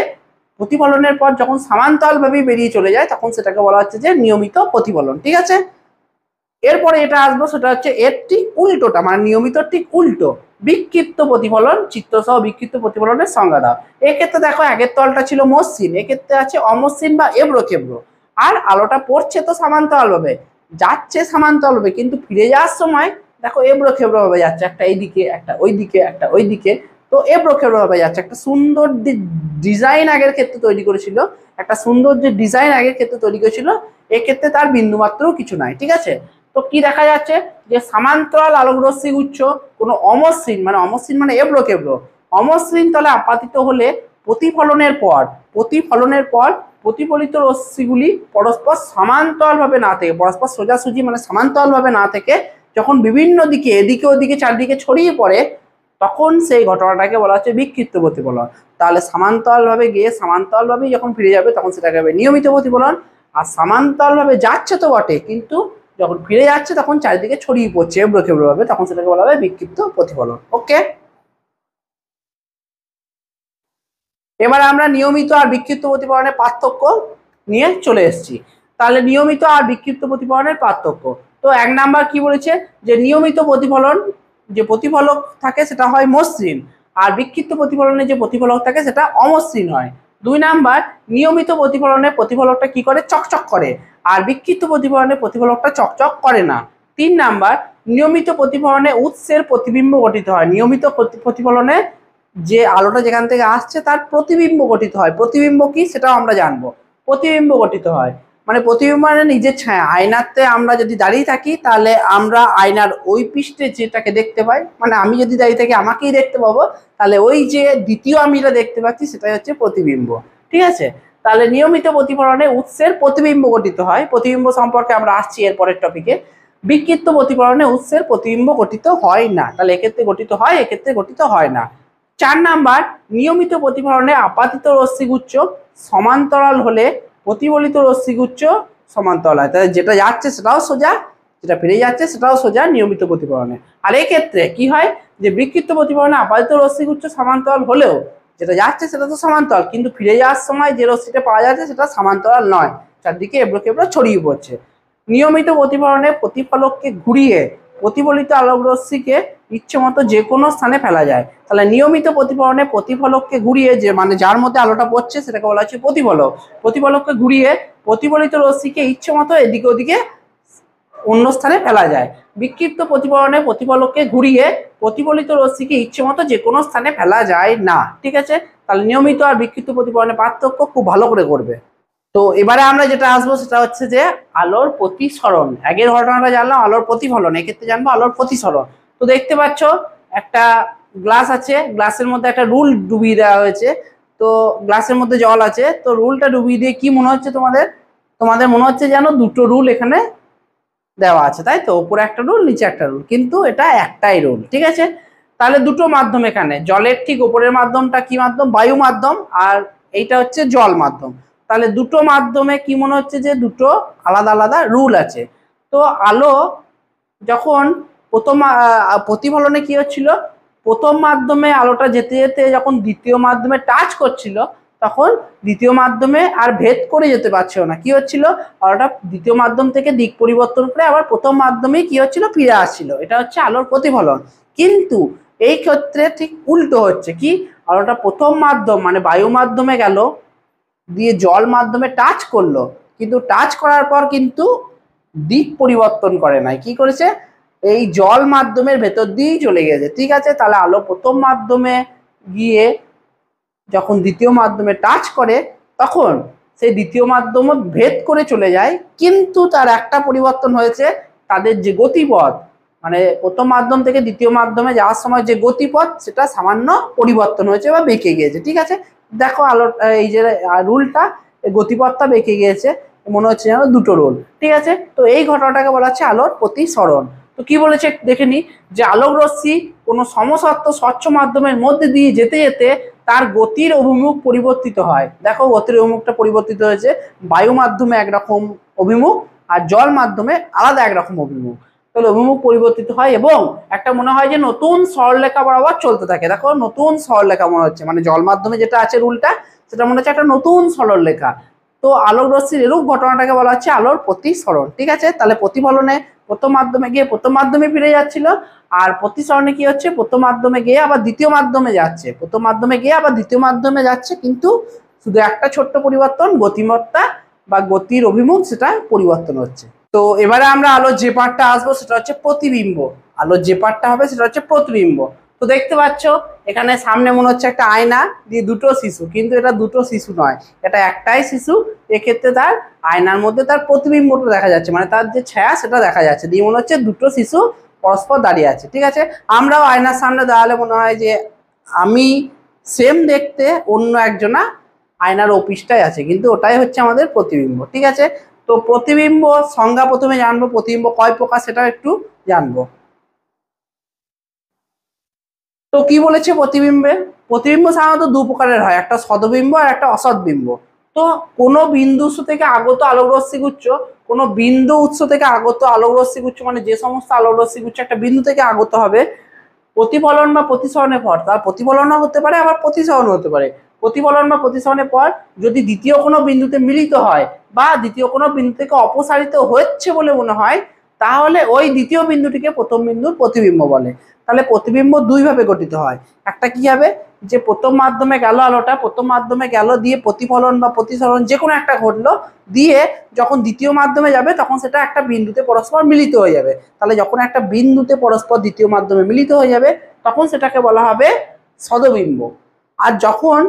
S1: প্রতিফলনের পর যখন সমান্তরাল ভাবে বেরিয়ে চলে যায়, তখন সেটাকে বলা হচ্ছে যে নিয়মিত প্রতিফলন। ঠিক আছে, এরপরে এটা আসবো, সেটা হচ্ছে এর ঠিক উল্টোটা, মানে নিয়মিত ঠিক উল্টো, বিক্ষিপ্ত প্রতিফলন। চিত্র সহ বিক্ষিপ্ত প্রতিফলনের সংজ্ঞা দাও। এক্ষেত্রে দেখো আগের তলটা ছিল মসৃণ, এক্ষেত্রে আছে অমসৃণ বা এবড়ো খেবড়ো, আর আলোটা পড়ছে তো সমান্তরাল ভাবে, যাচ্ছে সমান্তরাল ভাবে, কিন্তু ফিরে যাওয়ার সময় দেখো এবড়ো খেবড়ো ভাবে যাচ্ছে, একটা এইদিকে একটা ওইদিকে একটা ওইদিকে, তো এবড়ো খেবড়ো ভাবে যাচ্ছে। একটা সুন্দর ডিজাইন আগের ক্ষেত্রে তৈরি করেছিল, একটা সুন্দর যে ডিজাইন আগের ক্ষেত্রে তৈরি করেছিল, এক্ষেত্রে তার বিন্দুমাত্রও কিছু নাই। ঠিক আছে, তো কি দেখা যাচ্ছে, যে সমান্তরাল আলোক রশ্মি গুচ্ছ কোনো অমসৃণ মানে এবড়ো খেবড়ো অমসৃণ তলে আপাতিত হলে প্রতিফলনের পর প্রতিফলিত রশ্মিগুলি পরস্পর সমান্তরাল ভাবে না থেকে, পরস্পর সোজাসুজি মানে সমান্তরাল ভাবে না থেকে যখন বিভিন্ন দিকে এদিকে ওদিকে চারদিকে ছড়িয়ে পড়ে, তখন সেই ঘটনাটাকে বলা হচ্ছে বিক্ষিপ্ত প্রতিফলন। তাহলে সমান্তরাল ভাবে গিয়ে সমান্তরাল ভাবেই যখন ফিরে যাবে তখন সেটাকে হবে নিয়মিত প্রতিফলন। আর সমান্তরাল ভাবে যাচ্ছে তো বটে, কিন্তু যখন ফিরে যাচ্ছে তখন চারিদিকে ছড়িয়ে পড়ছে এবড়ো খেবড়ো ভাবে, তখন সেটাকে বলা হবে বিক্ষিপ্ত প্রতিফলন। ওকে, এবারে আমরা নিয়মিত আর বিক্ষিপ্ত প্রতিফলনের পার্থক্য নিয়ে চলে এসেছি। তাহলে নিয়মিত আর বিক্ষিপ্ত প্রতিফলনের পার্থক্য, তো 1 নাম্বার কি বলেছে, যে নিয়মিত প্রতিফলন যে প্রতিফলক থাকে সেটা হয় মসৃণ, আর বিক্ষিপ্ত প্রতিফলনে যে প্রতিফলক থাকে সেটা অমসৃণ হয়। 2 নাম্বার, নিয়মিত প্রতিফলনে প্রতিফলকটা কি করে, চকচক করে, আর বিক্ষিপ্ত প্রতিফলনে প্রতিফলকটা চকচক করে না। 3 নাম্বার, নিয়মিত প্রতিফলনে উৎসের প্রতিবিম্ব গঠিত হয়, নিয়মিত প্রতিফলনে যে আলোটা যেখান থেকে আসছে তার প্রতিবিম্ব গঠিত হয়। প্রতিবিম্ব কি সেটাও আমরা জানবো, প্রতিবিম্ব গঠিত হয় মানে প্রতিবিম্ব মানে নিজের ছায়া। আয়নাতে আমরা যদি দাঁড়িয়ে থাকি তাহলে আমরা আয়নার ওই পৃষ্ঠে যেটাকে দেখতে পাই, মানে আমি যদি দাঁড়িয়ে থাকি আমাকেই দেখতে পাবো, তাহলে ওই যে দ্বিতীয় আমিটা দেখতে পাচ্ছি সেটাই হচ্ছে প্রতিবিম্ব। ঠিক আছে, তাহলে নিয়মিত প্রতিফলনে উৎসের প্রতিবিম্ব গঠিত হয়, প্রতিবিম্ব সম্পর্কে আমরা আসছি এর পরের টপিকে। বিক্ষিপ্ত প্রতিফলনে উৎসের প্রতিবিম্ব গঠিত হয় না, তাহলে এক্ষেত্রে গঠিত হয়, এক্ষেত্রে গঠিত হয় না। 4 নাম্বার, নিয়মিত প্রতিফলনে আপাতিত রশ্মিগুচ্ছ সমান্তরাল হলে প্রতিফলিত রশ্মিগুচ্ছ সমান্তরাল হয়, তাহলে যেটা যাচ্ছে সেটাও সোজা, যেটা ফিরে যাচ্ছে সেটাও সোজা নিয়মিত প্রতিফলনে। আর এই ক্ষেত্রে কি হয়, যে বিক্ষিপ্ত প্রতিফলনে আপাতিত রশ্মিগুচ্ছ সমান্তরাল হলেও যেটা যাচ্ছে সেটা তো সমান্তরাল, কিন্তু ফিরে যাওয়ার সময় যে রশ্মিটা পাওয়া যাচ্ছে সেটা সমান্তরাল নয়, চারদিকে এবড়ো খেবড়ো ছড়িয়ে পড়ছে। নিয়মিত প্রতিফলনে প্রতিফলককে ঘুরিয়ে প্রতিফলিত আলোক রশ্মিকে ইচ্ছে মতো যে কোনো স্থানে ফেলা যায়। তাহলে নিয়মিত প্রতিফলনে প্রতিফলককে ঘুরিয়ে, যে মানে যার মধ্যে আলোটা পড়ছে সেটাকে বলা হচ্ছে প্রতিফলক, প্রতিফলককে ঘুরিয়ে প্রতিফলিত রশ্মিকে ইচ্ছে মতো এদিকে ওদিকে অন্য স্থানে ফেলা যায়। বিক্ষিপ্ত প্রতিফলনে প্রতিফলককে ঘুরিয়ে প্রতিফলিত রশ্মিকে ইচ্ছে মতো যে কোনো স্থানে ফেলা যায় না। ঠিক আছে, তাহলে নিয়মিত আর বিক্ষিপ্ত প্রতিফলনের পার্থক্য খুব ভালো করে করবে। তো এবারে আমরা যেটা আসবো সেটা হচ্ছে যে আলোর প্রতিসরণ। আগের ঘটনাটা জানলাম আলোর প্রতিফলন, এক্ষেত্রে জানবো আলোর প্রতিসরণ। তো দেখতে পাচ্ছ একটা গ্লাস আছে, গ্লাসের মধ্যে একটা রুল ডুবিয়ে দেওয়া হয়েছে। তো গ্লাসের মধ্যে জল আছে, তো রুলটা ডুবিয়ে দিয়ে কি মনে হচ্ছে তোমাদের? তোমাদের মনে হচ্ছে যেন দুটো রুল এখানে দেওয়া আছে, তাই তো? উপরে একটা রুল, নিচে একটা রুল, কিন্তু এটা একটাই রুল। ঠিক আছে, তাহলে দুটো মাধ্যম এখানে, জলের ঠিক উপরের মাধ্যমটা কি মাধ্যম? বায়ু মাধ্যম, আর এইটা হচ্ছে জল মাধ্যম। তাহলে দুটো মাধ্যমে কি মনে হচ্ছে যে দুটো আলাদা আলাদা রুল আছে। তো আলো যখন প্রথম প্রতিফলনে কি হচ্ছিল, প্রথম মাধ্যমে আলোটা যেতে যেতে যখন দ্বিতীয় মাধ্যমে টাচ করছিল, তখন দ্বিতীয় মাধ্যমে আর ভেদ করে যেতে পারছিল না, কি হচ্ছিল, আলোটা দ্বিতীয় মাধ্যম থেকে দিক পরিবর্তন করে আবার প্রথম মাধ্যমে কি হচ্ছিল, ফিরে আসছিল। এটা হচ্ছে আলোর প্রতিফলন। কিন্তু এই ক্ষেত্রে ঠিক উল্টো হচ্ছে, কি, আলোটা প্রথম মাধ্যম মানে বায়ু মাধ্যমে গেল, দিয়ে জল মাধ্যমে টাচ করলো, কিন্তু টাচ করার পর কিন্তু দিক পরিবর্তন করে নাই, কি করেছে, এই জল মাধ্যমের ভেতর দিয়েই চলে গেছে। ঠিক আছে, তাহলে আলো প্রথম মাধ্যমে গিয়ে যখন দ্বিতীয় মাধ্যমে টাচ করে, তখন সেই দ্বিতীয় মাধ্যম ভেদ করে চলে যায়, কিন্তু তার একটা পরিবর্তন হয়েছে, তাদের যে গতিপথ, মানে প্রথম মাধ্যম থেকে দ্বিতীয় মাধ্যমে যাওয়ার সময় যে গতিপথ, সেটা সামান্য পরিবর্তন হয়েছে বা বেঁকে গিয়েছে। ঠিক আছে, দেখো আলো এই যে রুলটা, গতিপথটা বেঁকে গিয়েছে, মনে হচ্ছে যেন দুটো রুল। ঠিক আছে, তো এই ঘটনাটাকে বলা হচ্ছে আলোর প্রতিসরণ। তো কি বলেছে দেখে নি, যে আলোক রশ্মি কোনো সমসত্ব স্বচ্ছ মাধ্যমের মধ্যে দিয়ে যেতে যেতে তার গতির অভিমুখ পরিবর্তিত হয়। দেখো গতির অভিমুখটা পরিবর্তিত হয়েছে, বায়ু মাধ্যমে একরকম অভিমুখ আর জল মাধ্যমে আলাদা একরকম অভিমুখ। তাহলে অভিমুখ পরিবর্তিত হয় এবং একটা মনে হয় যে নতুন সরলরেখা বরাবর চলতে থাকে। দেখো নতুন সরলরেখা মনে হচ্ছে, মানে জল মাধ্যমে যেটা আছে রুলটা, সেটা মনে হচ্ছে একটা নতুন সরলরেখা। তো আলোক রশ্মির এরূপ ঘটনাটাকে বলা হচ্ছে আলোর প্রতিসরণ। ঠিক আছে, তাহলে প্রতিফলনে প্রথম মাধ্যমে গিয়ে প্রথম মাধ্যমে ফিরে যাচ্ছিল, আর প্রতিসরণে কি হচ্ছে, প্রথম মাধ্যমে গিয়ে আবার দ্বিতীয় মাধ্যমে যাচ্ছে, প্রথম মাধ্যমে গিয়ে আবার দ্বিতীয় মাধ্যমে যাচ্ছে, কিন্তু শুধু একটা ছোট্ট পরিবর্তন, গতিমত্তা বা গতির অভিমুখ সেটা পরিবর্তন হচ্ছে। তো এবারে আমরা আলোর যে পার্টটা আসবো সেটা হচ্ছে প্রতিবিম্ব। আলোর যে পার্টটা হবে সেটা হচ্ছে প্রতিবিম্ব। তো দেখতে পাচ্ছ এখানে সামনে মনে হচ্ছে একটা আয়না, দিয়ে দুটো শিশু, কিন্তু এটা দুটো শিশু নয়, এটা একটাই শিশু। এক্ষেত্রে তার আয়নার মধ্যে তার প্রতিবিম্বটা দেখা যাচ্ছে, মানে তার যে ছায়া সেটা দেখা যাচ্ছে, দিয়ে মনে হচ্ছে দুটো শিশু পরস্পর দাঁড়িয়ে আছে। ঠিক আছে, আমরাও আয়নার সামনে দাঁড়ালে মনে হয় যে আমি সেম দেখতে, অন্য একজনা আয়নার অফিসটাই আছে, কিন্তু ওটাই হচ্ছে আমাদের প্রতিবিম্ব। ঠিক আছে, তো প্রতিবিম্ব সংজ্ঞা প্রথমে জানবো, প্রতিবিম্ব কয় প্রকার সেটাও একটু জানবো। তো কি বলেছে প্রতিবিম্বে, প্রতিবিম্ব সাধারণত দু প্রকারের হয়, একটা সদবিম্ব আর একটা অসৎবিম্ব। তো কোনো বিন্দু উৎস থেকে আগত আলোক রশ্মি গুচ্ছ, কোনো বিন্দু উৎস থেকে আগত আলোক রশ্মি গুচ্ছ, মানে যে সমস্ত আলোক রশ্মি গুচ্ছ একটা বিন্দু থেকে আগত হবে, প্রতিফলন বা প্রতিসরণের পর, তার প্রতিফলনও হতে পারে আবার প্রতিসরণ হতে পারে। প্রতিফলন বা প্রতিসরণের পর যদি দ্বিতীয় কোনো বিন্দুতে মিলিত হয় বা দ্বিতীয় কোনো বিন্দু থেকে অপসারিত হচ্ছে বলে মনে হয়, তাহলে ওই দ্বিতীয় বিন্দুটিকে প্রথম বিন্দুর প্রতিবিম্ব বলে। তাহলে প্রতিবিম্ব দুই ভাবে গঠিত হয়, একটা কি হবে, যে প্রথম মাধ্যমে গেল আলোটা, প্রথম মাধ্যমে গেল, দিয়ে প্রতিফলন বা প্রতিসরণ যে কোনো একটা ঘটলো, দিয়ে যখন দ্বিতীয় মাধ্যমে যাবে তখন সেটা একটা বিন্দুতে পরস্পর মিলিত হয়ে যাবে। তাহলে যখন একটা বিন্দুতে পরস্পর দ্বিতীয় মাধ্যমে মিলিত হয়ে যাবে, তখন সেটাকে বলা হবে সদবিম্ব। আর যখন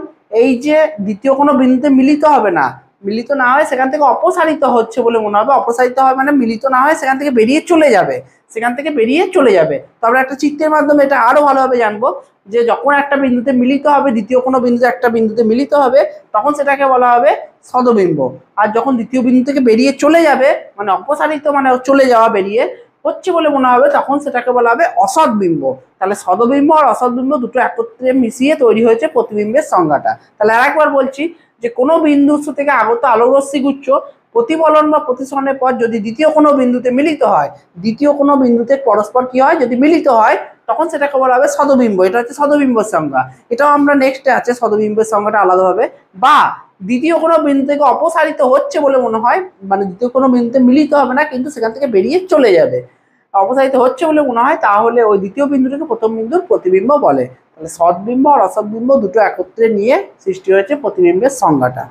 S1: এই যে দ্বিতীয় কোনো বিন্দুতে মিলিত হবে না, মিলিত না হয় সেখান থেকে অপসারিত হচ্ছে বলে মনে হবে, অপসারিত হয় মানে মিলিত না হয় সেখান থেকে বেরিয়ে চলে যাবে, সেখান থেকে বেরিয়ে চলে যাবে। তো আমরা একটা চিত্রের মাধ্যমে এটা আরো ভালোভাবে জানবো, যে যখন একটা বিন্দুতে মিলিত হবে, দ্বিতীয় কোনো বিন্দুতে একটা বিন্দুতে মিলিত হবে, তখন সেটাকে বলা হবে সদবিম্ব। আর যখন দ্বিতীয় বিন্দু থেকে বেরিয়ে চলে যাবে, মানে অপসারিত মানে চলে যাওয়া, বেরিয়ে হচ্ছে বলে মনে হবে, তখন সেটাকে বলা হবে অসৎবিম্ব। তাহলে সদবিম্ব আর অসৎবিম্ব দুটো একত্রে মিশিয়ে তৈরি হয়েছে প্রতিবিম্বের সংজ্ঞাটা। তাহলে আরেকবার বলছি, যে কোনো বিন্দু উৎস থেকে আগত আলোক রশ্মি গুচ্ছ প্রতিফলন বা প্রতিসরণের পর যদি দ্বিতীয় কোনো বিন্দুতে মিলিত হয়, দ্বিতীয় কোনো বিন্দুতে পরস্পর কি হয়, যদি মিলিত হয় তখন সেটাকে বলা হবে সদবিম্ব। এটা হচ্ছে সদবিম্বের সংজ্ঞা। এটাও আমরা নেক্সটে আছে সদবিম্বের সংজ্ঞাটা আলাদাভাবে। বা দ্বিতীয় কোনো বিন্দু থেকে অপসারিত হচ্ছে বলে মনে হয়, মানে দ্বিতীয় কোনো বিন্দুতে মিলিত হবে না কিন্তু সেখান থেকে বেরিয়ে চলে যাবে, অপসারিত হচ্ছে বলে মনে হয়, তাহলে ওই দ্বিতীয় বিন্দুটাকে প্রথম বিন্দুর প্রতিবিম্ব বলে। তাহলে সদবিম্ব আর অসৎবিম্ব দুটো একত্রে নিয়ে সৃষ্টি হয়েছে প্রতিবিম্বের সংজ্ঞাটা।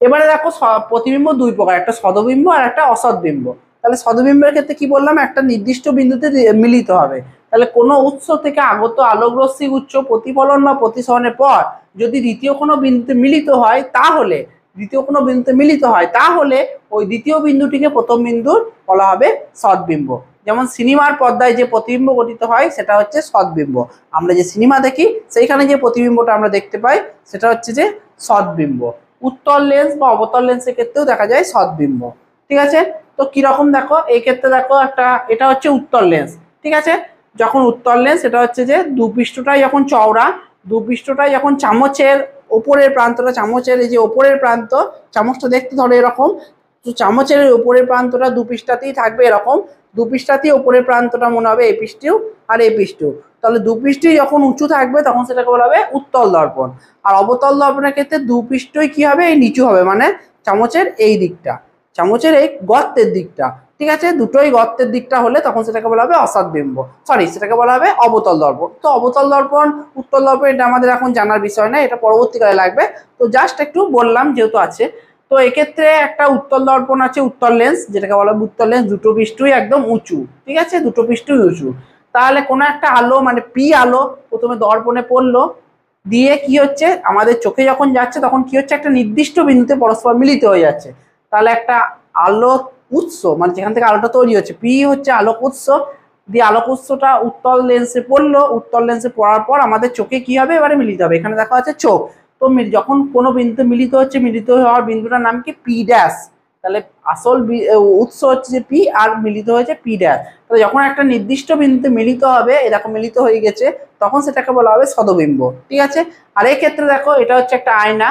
S1: এবারে দেখো প্রতিবিম্ব দুই প্রকার, একটা সদবিম্ব আর একটা অসৎবিম্ব। তাহলে সদবিম্বের ক্ষেত্রে কি বললাম, একটা নির্দিষ্ট বিন্দুতে মিলিত হবে। তাহলে কোনো উৎস থেকে আগত আলোকরশ্মি উচ্চ প্রতিফলন বা প্রতিসরণের পর যদি দ্বিতীয় কোনো বিন্দুতে মিলিত হয়, তাহলে ওই দ্বিতীয় বিন্দুটিকে প্রথম বিন্দুর বলা হবে সদবিম্ব। যেমন সিনেমার পর্দায় যে প্রতিবিম্ব গঠিত হয় সেটা হচ্ছে সদবিম্ব। আমরা যে সিনেমা দেখি সেইখানে যে প্রতিবিম্বটা আমরা দেখতে পাই সেটা হচ্ছে যে সদবিম্ব। উত্তল লেন্স বা অবতল লেন্সের ক্ষেত্রেও দেখা যায় সদবিম্ব। ঠিক আছে, তো কিরকম দেখো, এই ক্ষেত্রে দেখো একটা, এটা হচ্ছে উত্তল লেন্স। ঠিক আছে, যখন উত্তল লেন্স এটা হচ্ছে যে দুপৃষ্ঠটাই যখন চওড়া, দুপৃষ্ঠটাই যখন চামচের ওপরের প্রান্তটা, চামচের এই যে ওপরের প্রান্ত, চামচটা দেখতে ধরো এরকম, তো চামচের উপরের প্রান্তটা দুপৃষ্ঠাতেই থাকবে এরকম, দুপৃষ্ঠাতেই ওপরের প্রান্তটা মনে হবে এই পৃষ্ঠেও আর এই পৃষ্ঠেও। তাহলে দুপৃষ্ঠই যখন উঁচু থাকবে তখন সেটাকে বলা হবে উত্তল দর্পণ। আর অবতল দর্পণের ক্ষেত্রে দুপৃষ্ঠই কি হবে, এই নিচু হবে, মানে চামচের এই দিকটা, চামচের এই গর্তের দিকটা। ঠিক আছে, দুটোই গর্তের দিকটা হলে তখন সেটাকে বলা হবে অসৎবিম্ব, সেটাকে বলা হবে অবতল দর্পণ। তো অবতল দর্পণ, উত্তল দর্পণ এটা আমাদের এখন জানার বিষয় না, এটা পরবর্তীকালে লাগবে। তো জাস্ট একটু বললাম যেহেতু আছে। তো এক্ষেত্রে একটা উত্তল দর্পণ আছে, উত্তল লেন্স, যেটাকে বলা হবে উত্তল লেন্স, দুটো পৃষ্ঠই একদম উঁচু। ঠিক আছে, দুটো পৃষ্ঠই উঁচু। তাহলে কোনো একটা আলো, মানে পি আলো প্রথমে দর্পণে পড়লো, দিয়ে কি হচ্ছে, আমাদের চোখে যখন যাচ্ছে তখন কি হচ্ছে, একটা নির্দিষ্ট বিন্দুতে পরস্পর মিলিত হয়ে যাচ্ছে। তাহলে একটা আলো উৎস, মানে যেখান থেকে আলোটা তৈরি হচ্ছে, পি হচ্ছে আলোক উৎস, দিয়ে আলোক উৎসটা উত্তল লেন্সে পড়লো, উত্তল লেন্সে পড়ার পর আমাদের চোখে কি হবে, এবারে মিলিত হবে। এখানে দেখা যাচ্ছে চোখ। তো যখন কোনো বিন্দুতে মিলিত হচ্ছে, মিলিত হওয়ার বিন্দুটার নাম কি, পি ড্যাশ। তাহলে আসল উৎস হচ্ছে যে পি, আর মিলিত হয়েছে পি ড্যাশ। তাহলে যখন একটা নির্দিষ্ট বিন্দুতে মিলিত হবে, এরকম মিলিত হয়ে গেছে, তখন সেটাকে বলা হবে সদবিম্ব। ঠিক আছে, আর এই ক্ষেত্রে দেখো এটা হচ্ছে একটা আয়না,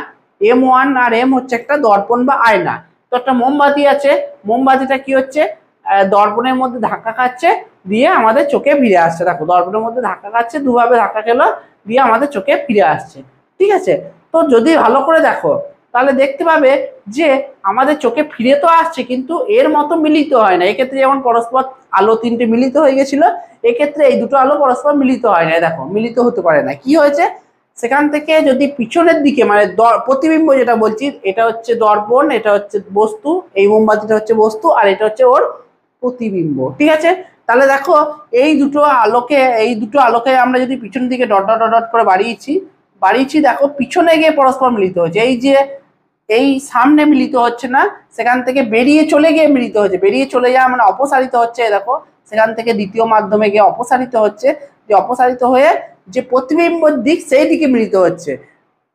S1: M1 আর M হচ্ছে একটা দর্পণ বা আয়না। তো একটা মোমবাতি আছে, মোমবাতিটা কি হচ্ছে, দর্পণের মধ্যে ধাক্কা খাচ্ছে, দিয়ে আমাদের চোখে ফিরে আসছে। দেখো দর্পণের মধ্যে ধাক্কা খাচ্ছে, দুভাবে ধাক্কা খেলো, দিয়ে আমাদের চোখে ফিরে আসছে। ঠিক আছে, তো যদি ভালো করে দেখো তাহলে দেখতে পাবে যে আমাদের চোখে ফিরে তো আসছে কিন্তু এর মতো মিলিত হয় না। এক্ষেত্রে যেমন পরস্পর আলো তিনটে মিলিত হয়ে গেছিল, এক্ষেত্রে এই দুটো আলো পরস্পর মিলিত হয় না, দেখো মিলিত হতে পারে না। কি হয়েছে, সেখান থেকে যদি পিছনের দিকে, মানে প্রতিবিম্ব যেটা বলছি, এটা হচ্ছে দর্পণ, এটা হচ্ছে বস্তু, এই মোমবাতিটা হচ্ছে বস্তু, আর এটা হচ্ছে ওর প্রতিবিম্ব। ঠিক আছে, তাহলে দেখো এই দুটো আলোকে আমরা যদি পিছন দিকে ডট ডট ডট করে বাড়িয়েছি, দেখো পিছনে গিয়ে পরস্পর মিলিত হচ্ছে। এই যে এই সামনে মিলিত হচ্ছে না, সেখান থেকে বেরিয়ে চলে গিয়ে মিলিত হচ্ছে, বেরিয়ে চলে যাওয়া মানে অপসারিত হচ্ছে। দেখো সেখান থেকে দ্বিতীয় মাধ্যমে গিয়ে অপসারিত হচ্ছে, যে অপসারিত হয়ে যে প্রতিবিম্বর দিক সেই দিকে মিলিত হচ্ছে।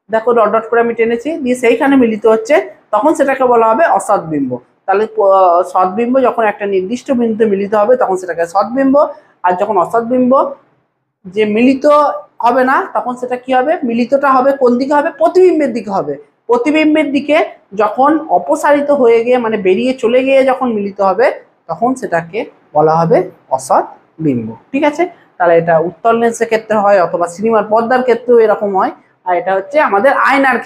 S1: দেখো ডট ডট করে আমি টেনেছি, দিয়ে সেইখানে মিলিত হচ্ছে, তখন সেটাকে বলা হবে অসৎবিম্ব। তাহলে সৎবিম্ব যখন একটা নির্দিষ্ট বিন্দুতে মিলিত হবে তখন সেটাকে সৎবিম্ব, আর যখন অসৎবিম্ব যে মিলিত হবে না তখন সেটা কি হবে, মিলিতটা হবে কোন দিকে হবে, প্রতিবিম্বের দিকে হবে। প্রতিবিম্বের দিকে যখন অপসারিত হয়ে গিয়ে, মানে বেরিয়ে চলে গিয়ে যখন মিলিত হবে তখন সেটাকে বলা হবে অসৎ বিম্ব। ঠিক আছে, তাহলে এটা উত্তল লেন্সের ক্ষেত্রে হয়, অথবা সিনেমার পর্দার ক্ষেত্রেও এরকম হয়। আর এটা হচ্ছে আমাদের আয়নার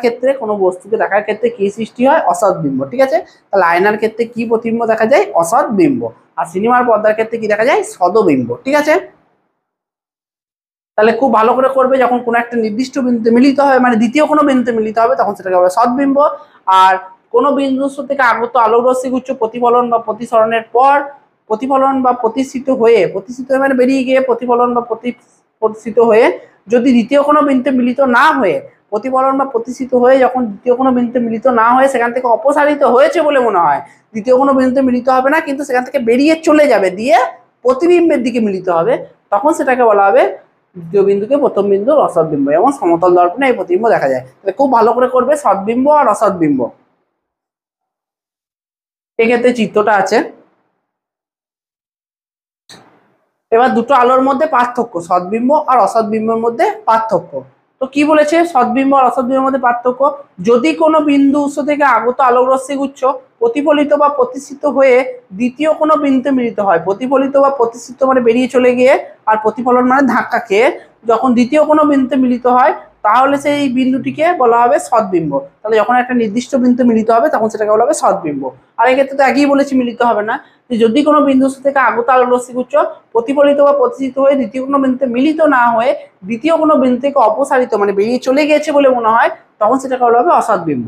S1: ক্ষেত্রে, কোনো বস্তুকে দেখার ক্ষেত্রে কি সৃষ্টি হয়, অসৎ বিম্ব। ঠিক আছে, তাহলে আয়নার ক্ষেত্রে কি প্রতিবিম্ব দেখা যায়, অসৎ বিম্ব। আর সিনেমার পর্দার ক্ষেত্রে কি দেখা যায়, সদবিম্ব। ঠিক আছে, তাহলে খুব ভালো করে করবে, যখন কোনো একটা নির্দিষ্ট বিন্দুতে মিলিত হবে, মানে দ্বিতীয় কোনো বিন্দুতে মিলিত হবে, তখন সেটাকে বলা সদবিম্ব। আর কোনো বিন্দু থেকে আগত আলোকরশ্মি গুচ্ছ প্রতিফলন বা প্রতিসরণের পর, প্রতিফলন বা প্রতিষ্ঠিত মানে বেরিয়ে গিয়ে প্রতিফলন বা প্রতিষ্ঠিত হয়ে যদি দ্বিতীয় কোনো বিন্দুতে মিলিত না হয়ে, প্রতিফলন বা প্রতিষ্ঠিত হয়ে যখন দ্বিতীয় কোনো বিন্দুতে মিলিত না হয়ে সেখান থেকে অপসারিত হয়েছে বলে মনে হয়, দ্বিতীয় কোনো বিন্দুতে মিলিত হবে না কিন্তু সেখান থেকে বেরিয়ে চলে যাবে, দিয়ে প্রতিবিম্বের দিকে মিলিত হবে, তখন সেটাকে বলা হবে দ্বিতীয় বিন্দুকে প্রথম বিন্দুর অসৎবিম্ব। এবং সমতল দর্পণে এই প্রতিবিম্ব দেখা যায়। তাহলে খুব ভালো করে করবে সৎবিম্ব আর অসৎবিম্ব। এক্ষেত্রে চিত্রটা আছে। এবার দুটো আলোর মধ্যে পার্থক্য, সৎবিম্ব আর অসৎবিম্বের মধ্যে পার্থক্য। তো কি বলেছে সদ্বিম্ব আর অসদ্বিম্বের মধ্যে পার্থক্য, যদি কোনো বিন্দু উৎস থেকে আগত আলোক রশ্মি গুচ্ছ প্রতিফলিত বা প্রতিসিত হয়ে দ্বিতীয় কোনো বিন্দুতে মিলিত হয়, প্রতিফলিত বা প্রতিসিত মানে বেরিয়ে চলে গিয়ে, আর প্রতিফলন মানে ধাক্কা খেয়ে যখন দ্বিতীয় কোনো বিন্দুতে মিলিত হয় তাহলে সেই বিন্দুটিকে বলা হবে সদ্বিম্ব। তাহলে যখন একটা নির্দিষ্ট বিন্দুতে মিলিত হবে তখন সেটাকে বলা হবে সদ্বিম্ব। আর এক্ষেত্রে তো একই বলেছি মিলিত হবে না, যে যদি কোনো বিন্দু থেকে আগত আলোক রশ্মি গুচ্ছ প্রতিফলিত বা প্রতিসিত হয়ে দ্বিতীয় কোনো বিন্দুতে মিলিত না হয়ে দ্বিতীয় কোনো বিন্দু থেকে অপসারিত মানে বেরিয়ে চলে গিয়েছে বলে মনে হয় তখন সেটাকে বলা হবে অসদ্বিম্ব।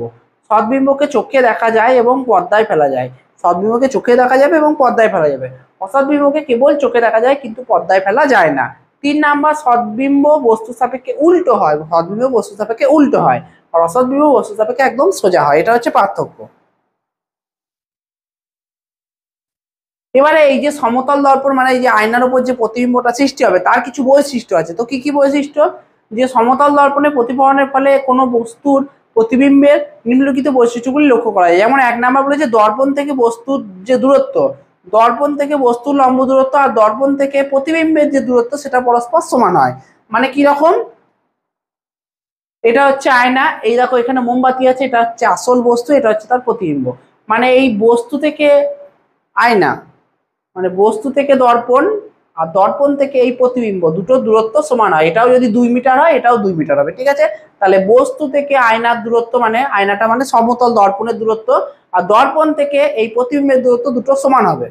S1: সদ্বিম্বকে চোখে দেখা যায় এবং পর্দায় ফেলা যায়, সদ্বিম্বকে চোখে দেখা যাবে এবং পর্দায় ফেলা যাবে, অসদ্বিম্বকে কেবল চোখে দেখা যায় কিন্তু পর্দায় ফেলা যায় না। 3 নাম্বার সদ্বিম্ব বস্তু সাপেক্ষে উল্টো হয়, সদ্বিম্ব বস্তু সাপেক্ষে উল্টো হয় আর অসদ্বিম্ব বস্তু সাপেক্ষে একদম সোজা হয়, এটা হচ্ছে পার্থক্য। এবারে এই যে সমতল দর্পণ মানে এই যে আয়নার উপর যে প্রতিবিম্বটা সৃষ্টি হবে তার কিছু বৈশিষ্ট্য আছে। তো কি কি বৈশিষ্ট্য, যে সমতল দর্পণে প্রতিফলনের ফলে কোনো বস্তুর প্রতিবিম্বের নিম্নলিখিত বৈশিষ্ট্যগুলি লক্ষ্য করা যায়। যেমন 1 নাম্বার বলেছে দর্পণ থেকে বস্তুর যে দূরত্ব, দর্পণ থেকে বস্তুর লম্ব দূরত্ব আর দর্পণ থেকে প্রতিবিম্বের যে দূরত্ব সেটা পরস্পর সমান হয়। মানে কি রকম, এটা হচ্ছে আয়না, এই দেখো এখানে মোমবাতি আছে, এটা হচ্ছে আসল বস্তু, এটা হচ্ছে তার প্রতিবিম্ব। মানে এই বস্তু থেকে আয়না মানে বস্তু থেকে দর্পণ আর দর্পণ থেকে এই প্রতিবিম্ব দুটোর দূরত্ব সমান হয়, এটাও যদি 2 মিটার হয় এটাও 2 মিটার হবে, ঠিক আছে। তাহলে বস্তু থেকে আয়নার দূরত্ব মানে আয়নাটা মানে সমতল দর্পণের দূরত্ব আর দর্পণ থেকে এই প্রতিবিম্বের দূরত্ব দুটো সমান হবে,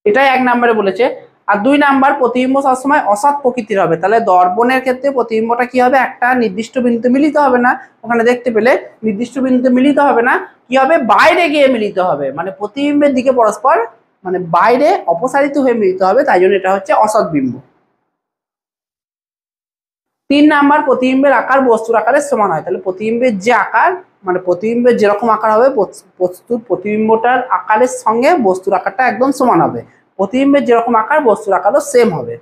S1: এটাই 1 নম্বরে বলেছে। আর 2 নাম্বার প্রতিবিম্ব সবসময় অসৎ প্রকৃতির হবে, তাহলে দর্পণের ক্ষেত্রে প্রতিবিম্বটা কি হবে একটা নির্দিষ্ট বিন্দুতে মিলিত হবে না, ওখানে দেখতে পেলে নির্দিষ্ট বিন্দুতে মিলিত হবে না, কি হবে বাইরে গিয়ে মিলিত হবে, মানে প্রতিবিম্বের দিকে পরস্পর মানে বাইরে অপসারিত হয়ে মিলিত হবে, তাই জন্য এটা হচ্ছে অসৎ বিম্ব। 3 নাম্বার প্রতিবিম্বের আকার বস্তুর আকারের সমান হয়, তাহলে প্রতিবিম্বের যে আকার মানে প্রতিবিম্বের যেরকম আকার হবে বস্তুর প্রতিবিম্বটার আকারের সঙ্গে বস্তুর আকারটা একদম সমান হবে, প্রতিবিম্বের যেরকম আকার বস্তুর আকারও সেম হবে।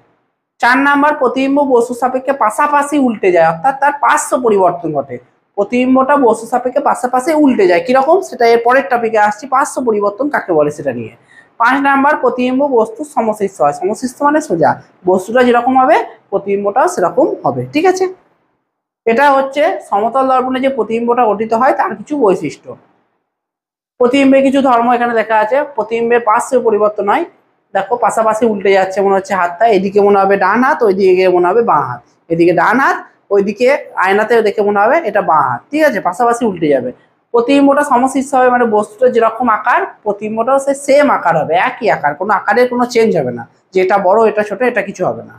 S1: 4 নাম্বার প্রতিবিম্ব বস্তু সাপেক্ষে পাশাপাশি উল্টে যায়, অর্থাৎ তার পার্শ্ব পরিবর্তন ঘটে, প্রতিবিম্বটা বস্তু সাপেক্ষে পাশাপাশি উল্টে যায়, কিরকম সেটা এর পরের টপিকে আসছি, পার্শ্ব পরিবর্তন কাকে বলে সেটা নিয়ে। 5 নাম্বার প্রতিবিম্ব বস্তু সমশিষ্ট হয়, সমশিষ্ট মানে সোজা, বস্তুটা যেরকম হবে প্রতিবিম্বটাও সেরকম হবে, ঠিক আছে। এটা হচ্ছে সমতল দর্পণে যে প্রতিবিম্বটা গঠিত হয় তার কিছু বৈশিষ্ট্য। প্রতিবিম্বের কিছু ধর্ম এখানে লেখা আছে, প্রতিবিম্বের পার্শ্ব পরিবর্তন হয়, দেখো পাশাপাশি উল্টে যাচ্ছে, মনে হচ্ছে হাতটা এদিকে মনে হবে ডান হাত, ওইদিকে মনে হবে বাঁ হাত, এদিকে ডান হাত ওইদিকে আয়নাতে দেখে মনে হবে এটা বাঁ হাত, ঠিক আছে, পাশাপাশি উল্টে যাবে। প্রতিবিম্বটা সমশিষ্ট হবে মানে বস্তুটা যেরকম আকার প্রতিবিম্বটাও সে সেম আকার হবে, একই আকার, কোনো আকারের কোনো চেঞ্জ হবে না, যে এটা বড় এটা ছোট এটা কিছু হবে না।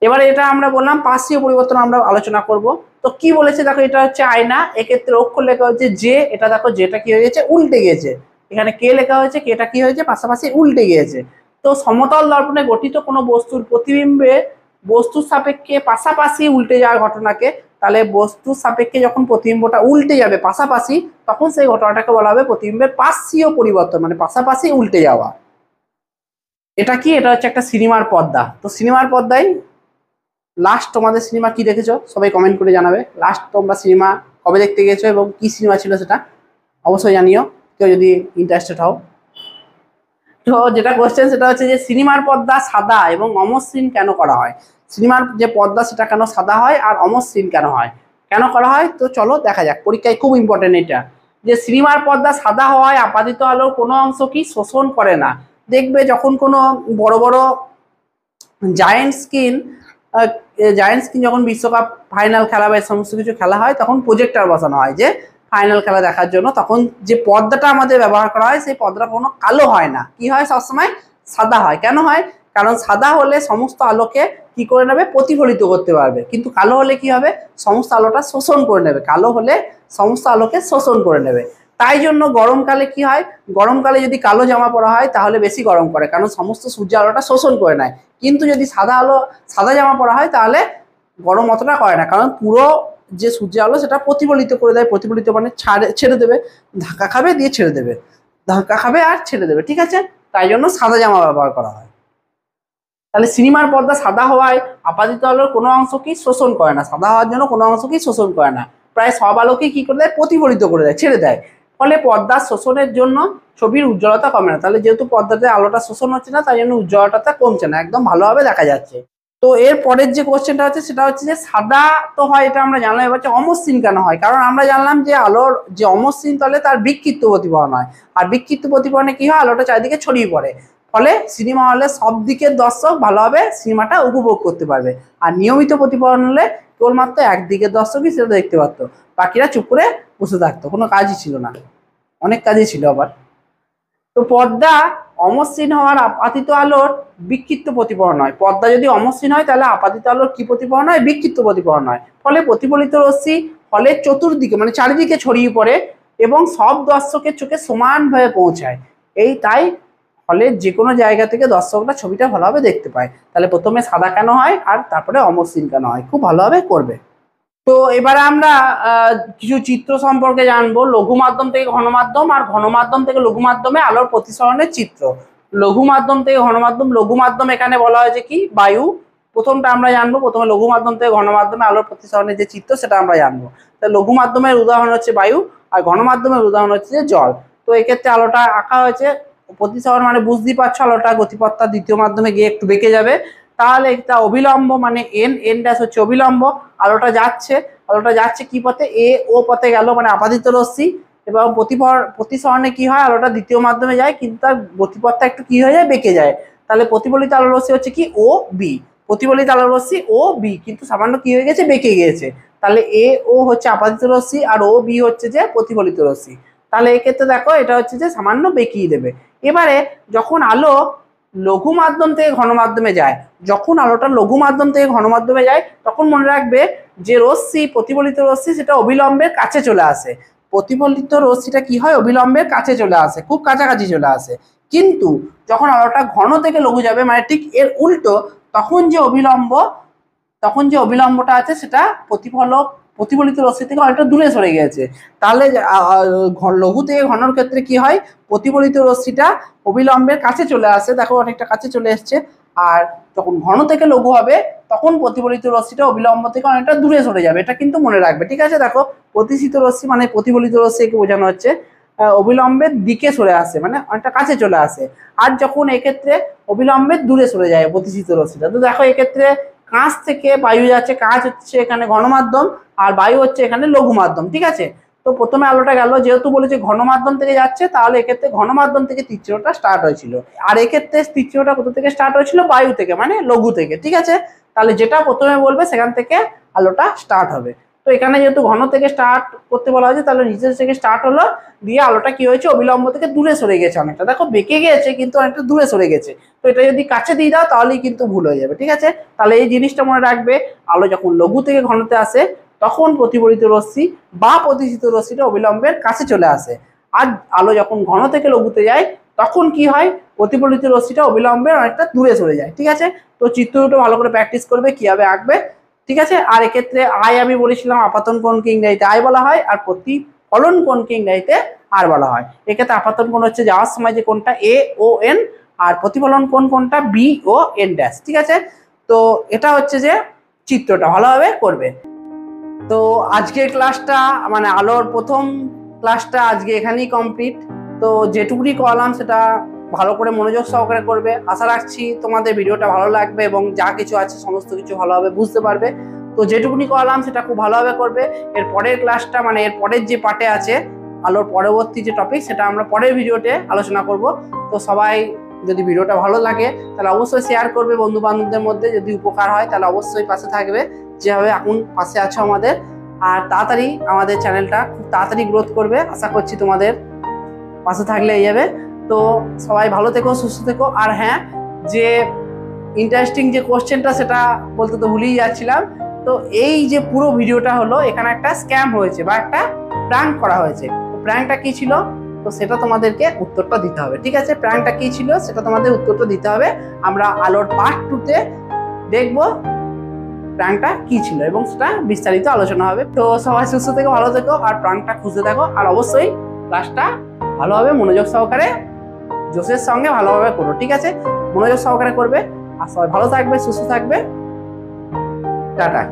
S1: এবারে এটা আমরা বললাম পার্শ্বীয় পরিবর্তন আমরা আলোচনা করব। তো কি বলেছে দেখো, এটা হচ্ছে আয়না, এক্ষেত্রে অক্ষর লেখা হচ্ছে যে, এটা দেখো যেটা কি হয়ে গেছে উল্টে গিয়েছে, এখানে কে লেখা হয়েছে কেটা কি হয়েছে পাশাপাশি উল্টে গিয়েছে। তো সমতল দর্পণে গঠিত কোনো বস্তুর প্রতিবিম্বে বস্তুর সাপেক্ষে পাশাপাশি উল্টে যাওয়ার ঘটনাকে, তাহলে বস্তুর সাপেক্ষে যখন প্রতিবিম্বটা উল্টে যাবে পাশাপাশি তখন সেই ঘটনাটাকে বলা হবে প্রতিবিম্বের পার্শ্বীয় পরিবর্তন মানে পাশাপাশি উল্টে যাওয়া। এটা কি, এটা হচ্ছে একটা সিনেমার পর্দা। তো সিনেমার পর্দায় লাস্ট তোমাদের সিনেমা কি দেখেছো সবাই কমেন্ট করে জানাবে, লাস্ট তোমরা সিনেমা কবে দেখতে গেছো এবং কি সিনেমা ছিল সেটা অবশ্যই জানিও কেউ যদি ইন্টারেস্টেড হও। তো যেটা কোশ্চেন সেটা হচ্ছে যে সিনেমার পর্দা সাদা এবং অমসৃণ কেন করা হয়, সিনেমার যে পর্দা সেটা কেন সাদা হয় আর অমসৃণ কেন হয়, কেন করা হয়, তো চলো দেখা যাক, পরীক্ষায় খুব ইম্পর্টেন্ট এটা। যে সিনেমার পর্দা সাদা হওয়ায় আপাতিত আলোর কোনো অংশ কি শোষণ করে না, দেখবে যখন কোনো বড় বড় জায়েন্ট স্ক্রিন যখন বিশ্বকাপ ফাইনাল খেলা বা সমস্ত কিছু খেলা হয় তখন প্রজেক্টর বসানো হয় যে ফাইনাল খেলা দেখার জন্য, তখন যে পর্দাটা আমাদের ব্যবহার করা হয় সেই পর্দাটা কোনো কালো হয় না, কি হয় সবসময় সাদা হয়, কেন হয়, কারণ সাদা হলে সমস্ত আলোকে কি করে নেবে প্রতিফলিত করতে পারবে, কিন্তু কালো হলে কি হবে সমস্ত আলোটা শোষণ করে নেবে, কালো হলে সমস্ত আলোকে শোষণ করে নেবে। তাই জন্য গরমকালে কি হয়, গরমকালে যদি কালো জামা পরা হয় তাহলে বেশি গরম করে, কারণ সমস্ত সূর্য আলোটা শোষণ করে নেয়, কিন্তু যদি সাদা জামা পরা হয় তাহলে গরম অতটা করে না, কারণ পুরো যে সূর্য আলো সেটা প্রতিফলিত করে দেয়, প্রতিফলিত মানে ছেড়ে দেবে, ধাক্কা খাবে দিয়ে ছেড়ে দেবে, ধাক্কা খাবে আর ছেড়ে দেবে, ঠিক আছে, তাই জন্য সাদা জামা ব্যবহার করা হয়। তাহলে সিনেমার পর্দা সাদা হওয়ায় আপাতিত আলোর কোনো অংশকেই শোষণ করে না, সাদা হওয়ার জন্য কোনো অংশকেই শোষণ করে না, প্রায় সব আলোকেই কি করে দেয় প্রতিফলিত করে দেয়, ছেড়ে দেয়, ফলে পর্দার শোষণের জন্য ছবির উজ্জ্বলতা কমে না, তাহলে যেহেতু পর্দাতে আলোটা শোষণ হচ্ছে না তাই জন্য উজ্জ্বলতা কমছে না, একদম ভালোভাবে দেখা যাচ্ছে। তো এর পরের যে কোশ্চেনটা হচ্ছে সেটা হচ্ছে যে সাদা তো হয়, এটা আমরা জানলাম, এবার হচ্ছে অমসৃণ কেন হয়? কারণ আমরা জানলাম যে আলোর যে অমসৃণ তলে তার বিক্ষিপ্ত প্রতিফলন হয়, আর বিক্ষিপ্ত প্রতিফলনে কি হয়, আলোটা চারিদিকে ছড়িয়ে পড়ে, ফলে সিনেমা হলে সব দিকের দর্শক ভালোভাবে সিনেমাটা উপভোগ করতে পারবে। আর নিয়মিত প্রতিফলন হলে কেবলমাত্র একদিকের দর্শকই সেটা দেখতে পারতো, বাকিরা চুপ করে বসে থাকতো, কোনো কাজই ছিল না, অনেক কাজই ছিল আবার। তো পর্দা অমসৃণ হওয়ার আপাতিত আলোর বিক্ষিপ্ত প্রতিফলন হয়। পর্দা যদি অমসৃণ হয় তাহলে আপাতিত আলোর কি প্রতিফলন হয়? বিক্ষিপ্ত প্রতিফলন হয়। ফলে প্রতিফলিত রশ্মি হলের চতুর্দিকে মানে চারিদিকে ছড়িয়ে পড়ে এবং সব দর্শকের চোখে সমানভাবে পৌঁছায়। এই তাই হলের যে কোনো জায়গা থেকে দর্শকরা ছবিটা ভালোভাবে দেখতে পায়। তাহলে প্রথমে সাদা কেন হয় আর তারপরে অমসৃণ কেন হয়, খুব ভালোভাবে করবে। তো এবারে আমরা কিছু চিত্র সম্পর্কে জানবো, লঘু মাধ্যম থেকে ঘন মাধ্যম আর ঘন মাধ্যম থেকে লঘু মাধ্যমে আলোর প্রতিসরণের চিত্র। লঘু মাধ্যম থেকে ঘন মাধ্যম, লঘু মাধ্যম এখানে বলা হয়েছে কি বায়ু, প্রথমটা আমরা জানবো। প্রথমে লঘু মাধ্যম থেকে ঘন মাধ্যমে আলোর প্রতিসরণের যে চিত্র সেটা আমরা জানবো। তাই লঘু মাধ্যমের উদাহরণ হচ্ছে বায়ু আর ঘন মাধ্যমের উদাহরণ হচ্ছে যে জল। তো এক্ষেত্রে আলোটা আঁকা হয়েছে প্রতিসরণ মানে বুঝতেই পারছো আলোটা গতিপথটা দ্বিতীয় মাধ্যমে গিয়ে একটু বেঁকে যাবে, তাহলে এটা অবিলম্ব মানে এন ড্যাশ হচ্ছে অবিলম্ব, আলোটা যাচ্ছে কি পথে? এ ও পথে গেল মানে আপাতিত রশ্মি, এবং প্রতিসরণে কি হয়, আলোটা দ্বিতীয় মাধ্যমে যায় কিন্তু তার গতিপথটা একটু কি হয়ে যায়, বেঁকে যায়। তাহলে প্রতিফলিত আলোর রশ্মি হচ্ছে কি ও বি, প্রতিফলিত আলোর রশ্মি ও বি কিন্তু সামান্য কি হয়ে গেছে, বেঁকে গিয়েছে। তাহলে এ ও হচ্ছে আপাতিত রশ্মি আর ও বি হচ্ছে যে প্রতিফলিত রশ্মি। তাহলে এক্ষেত্রে দেখো এটা হচ্ছে যে সামান্য বেঁকিয়ে দেবে। এবারে যখন আলো লঘু মাধ্যম থেকে ঘন মাধ্যমে যায়, যখন আলোটা লঘু মাধ্যম থেকে ঘন মাধ্যমে যায় তখন মনে রাখবে যে রশ্মি প্রতিফলিত রশ্মি সেটা অবিলম্বের কাছে চলে আসে। প্রতিফলিত রশ্মিটা কি হয়, অবিলম্বের কাছে চলে আসে, খুব কাছাকাছি চলে আসে। কিন্তু যখন আলোটা ঘন থেকে লঘু যাবে মানে ঠিক এর উল্টো, তখন যে অবিলম্বটা আছে সেটা প্রতিফলিত রশ্মি থেকে অনেকটা দূরে সরে গেছে। তাহলে লঘু থেকে ঘনর ক্ষেত্রে কি হয়, প্রতিফলিত রশ্মিটা অবিলম্বের কাছে চলে আসে, দেখো অনেকটা কাছে চলে এসছে। আর যখন ঘন থেকে লঘু হবে তখন প্রতিফলিত রশ্মিটা অবিলম্ব থেকে অনেকটা দূরে সরে যাবে, এটা কিন্তু মনে রাখবে, ঠিক আছে। দেখো প্রতিসিত রশ্মি মানে প্রতিফলিত রশ্মিকে বোঝানো হচ্ছে অবিলম্বের দিকে সরে আসে মানে অনেকটা কাছে চলে আসে। আর যখন এক্ষেত্রে অবিলম্বের দূরে সরে যায় প্রতিসিত রশ্মিটা, তো দেখো এক্ষেত্রে কাঁচ থেকে বায়ু যাচ্ছে, কাঁচ হচ্ছে এখানে ঘনমাধ্যম আর বায়ু হচ্ছে এখানে লঘু মাধ্যম, ঠিক আছে। তো প্রথমে আলোটা গেল, যেহেতু বলেছে ঘন মাধ্যম থেকে যাচ্ছে তাহলে এক্ষেত্রে ঘন মাধ্যম থেকে তীক্ষ্ণতা স্টার্ট হয়েছিল, আর এক্ষেত্রে তীক্ষ্ণতা কোথা থেকে স্টার্ট হয়েছিল, বায়ু থেকে মানে লঘু থেকে, ঠিক আছে। তাহলে যেটা প্রথমে বলবে সেখান থেকে আলোটা স্টার্ট হবে। তো এখানে যেহেতু ঘন থেকে স্টার্ট করতে বলা হয়েছে তাহলে নিচের থেকে স্টার্ট হলো, দিয়ে আলোটা কি হয়েছে, অবিলম্ব থেকে দূরে সরে গেছে অনেকটা, দেখো বেঁকে গিয়েছে কিন্তু অনেকটা দূরে সরে গেছে। তো এটা যদি কাছে দিয়ে দাও তাহলেই কিন্তু ভুল হয়ে যাবে, ঠিক আছে। তাহলে এই জিনিসটা মনে রাখবে, আলো যখন লঘু থেকে ঘনতে আসে তখন প্রতিফলিত রশ্মি বা প্রতিসিত রশ্মিটা অবিলম্বের কাছে চলে আসে, আর আলো যখন ঘন থেকে লঘুতে যায় তখন কি হয়, প্রতিফলিত রশ্মিটা অবিলম্বের অনেকটা দূরে সরে যায়, ঠিক আছে। তো চিত্র দুটো ভালো করে প্র্যাকটিস করবে কিভাবে আঁকবে, ঠিক আছে। আর এক্ষেত্রে আয় আমি বলেছিলাম আপাতন কোণকে ইংরেজিতে আয় বলা হয় আর প্রতিফলন কোণকে ইংরেজিতে আর বলা হয়। এক্ষেত্রে আপাতন কোণ হচ্ছে যাওয়ার সময় যে কোণটা এ ও এন, আর প্রতিফলন কোণ কোনটা বি ও এন ড্যাশ, ঠিক আছে। তো এটা হচ্ছে যে চিত্রটা ভালোভাবে করবে। তো আজকের ক্লাসটা মানে আলোর প্রথম ক্লাসটা আজকে এখানেই কমপ্লিট। তো যেটুকুনি করলাম সেটা ভালো করে মনোযোগ সহকারে করবে, আশা রাখছি তোমাদের ভিডিওটা ভালো লাগবে এবং যা কিছু আছে সমস্ত কিছু ভালোভাবে বুঝতে পারবে। তো যেটুকুনি করলাম সেটা খুব ভালোভাবে করবে। এর পরের ক্লাসটা মানে এর পরের যে পার্টে আছে আলোর পরবর্তী যে টপিক সেটা আমরা পরের ভিডিওতে আলোচনা করব। তো সবাই যদি ভিডিওটা ভালো লাগে তাহলে অবশ্যই শেয়ার করবে বন্ধু বান্ধবদের মধ্যে, যদি উপকার হয় তাহলে অবশ্যই পাশে থাকবে যেভাবে এখন পাশে আছো আমাদের। আর তাড়াতাড়ি আমাদের চ্যানেলটা খুব তাড়াতাড়ি গ্রোথ করবে, আশা করছি তোমাদের পাশে থাকলে এই যাবে। তো সবাই ভালো থেকো, সুস্থ থেকো। আর হ্যাঁ, যে ইন্টারেস্টিং যে কোশ্চেনটা সেটা বলতে তো ভুলেই যাচ্ছিলাম। তো এই যে পুরো ভিডিওটা হলো এখানে একটা স্ক্যাম হয়েছে বা একটা প্র্যাঙ্ক করা হয়েছে। তো প্র্যাঙ্কটা কি ছিল, তো সেটা তোমাদেরকে উত্তরটা দিতে হবে, ঠিক আছে। প্র্যাঙ্কটা কি ছিল সেটা তোমাদের উত্তরটা দিতে হবে। আমরা আলোর পার্ট 2-তে দেখবো প্র্যাঙ্কটা কি ছিল এবং সেটা বিস্তারিত আলোচনা হবে। তো সবাই সুস্থ থেকো, ভালো থেকো আর প্র্যাঙ্কটা খুঁজতে থাকো। আর অবশ্যই ক্লাসটা ভালোভাবে মনোযোগ সহকারে জোশের সঙ্গে ভালোভাবে করো, ঠিক আছে। মনোযোগ সহকারে করবে আর সবাই ভালো থাকবে, সুস্থ থাকবে। টাটা।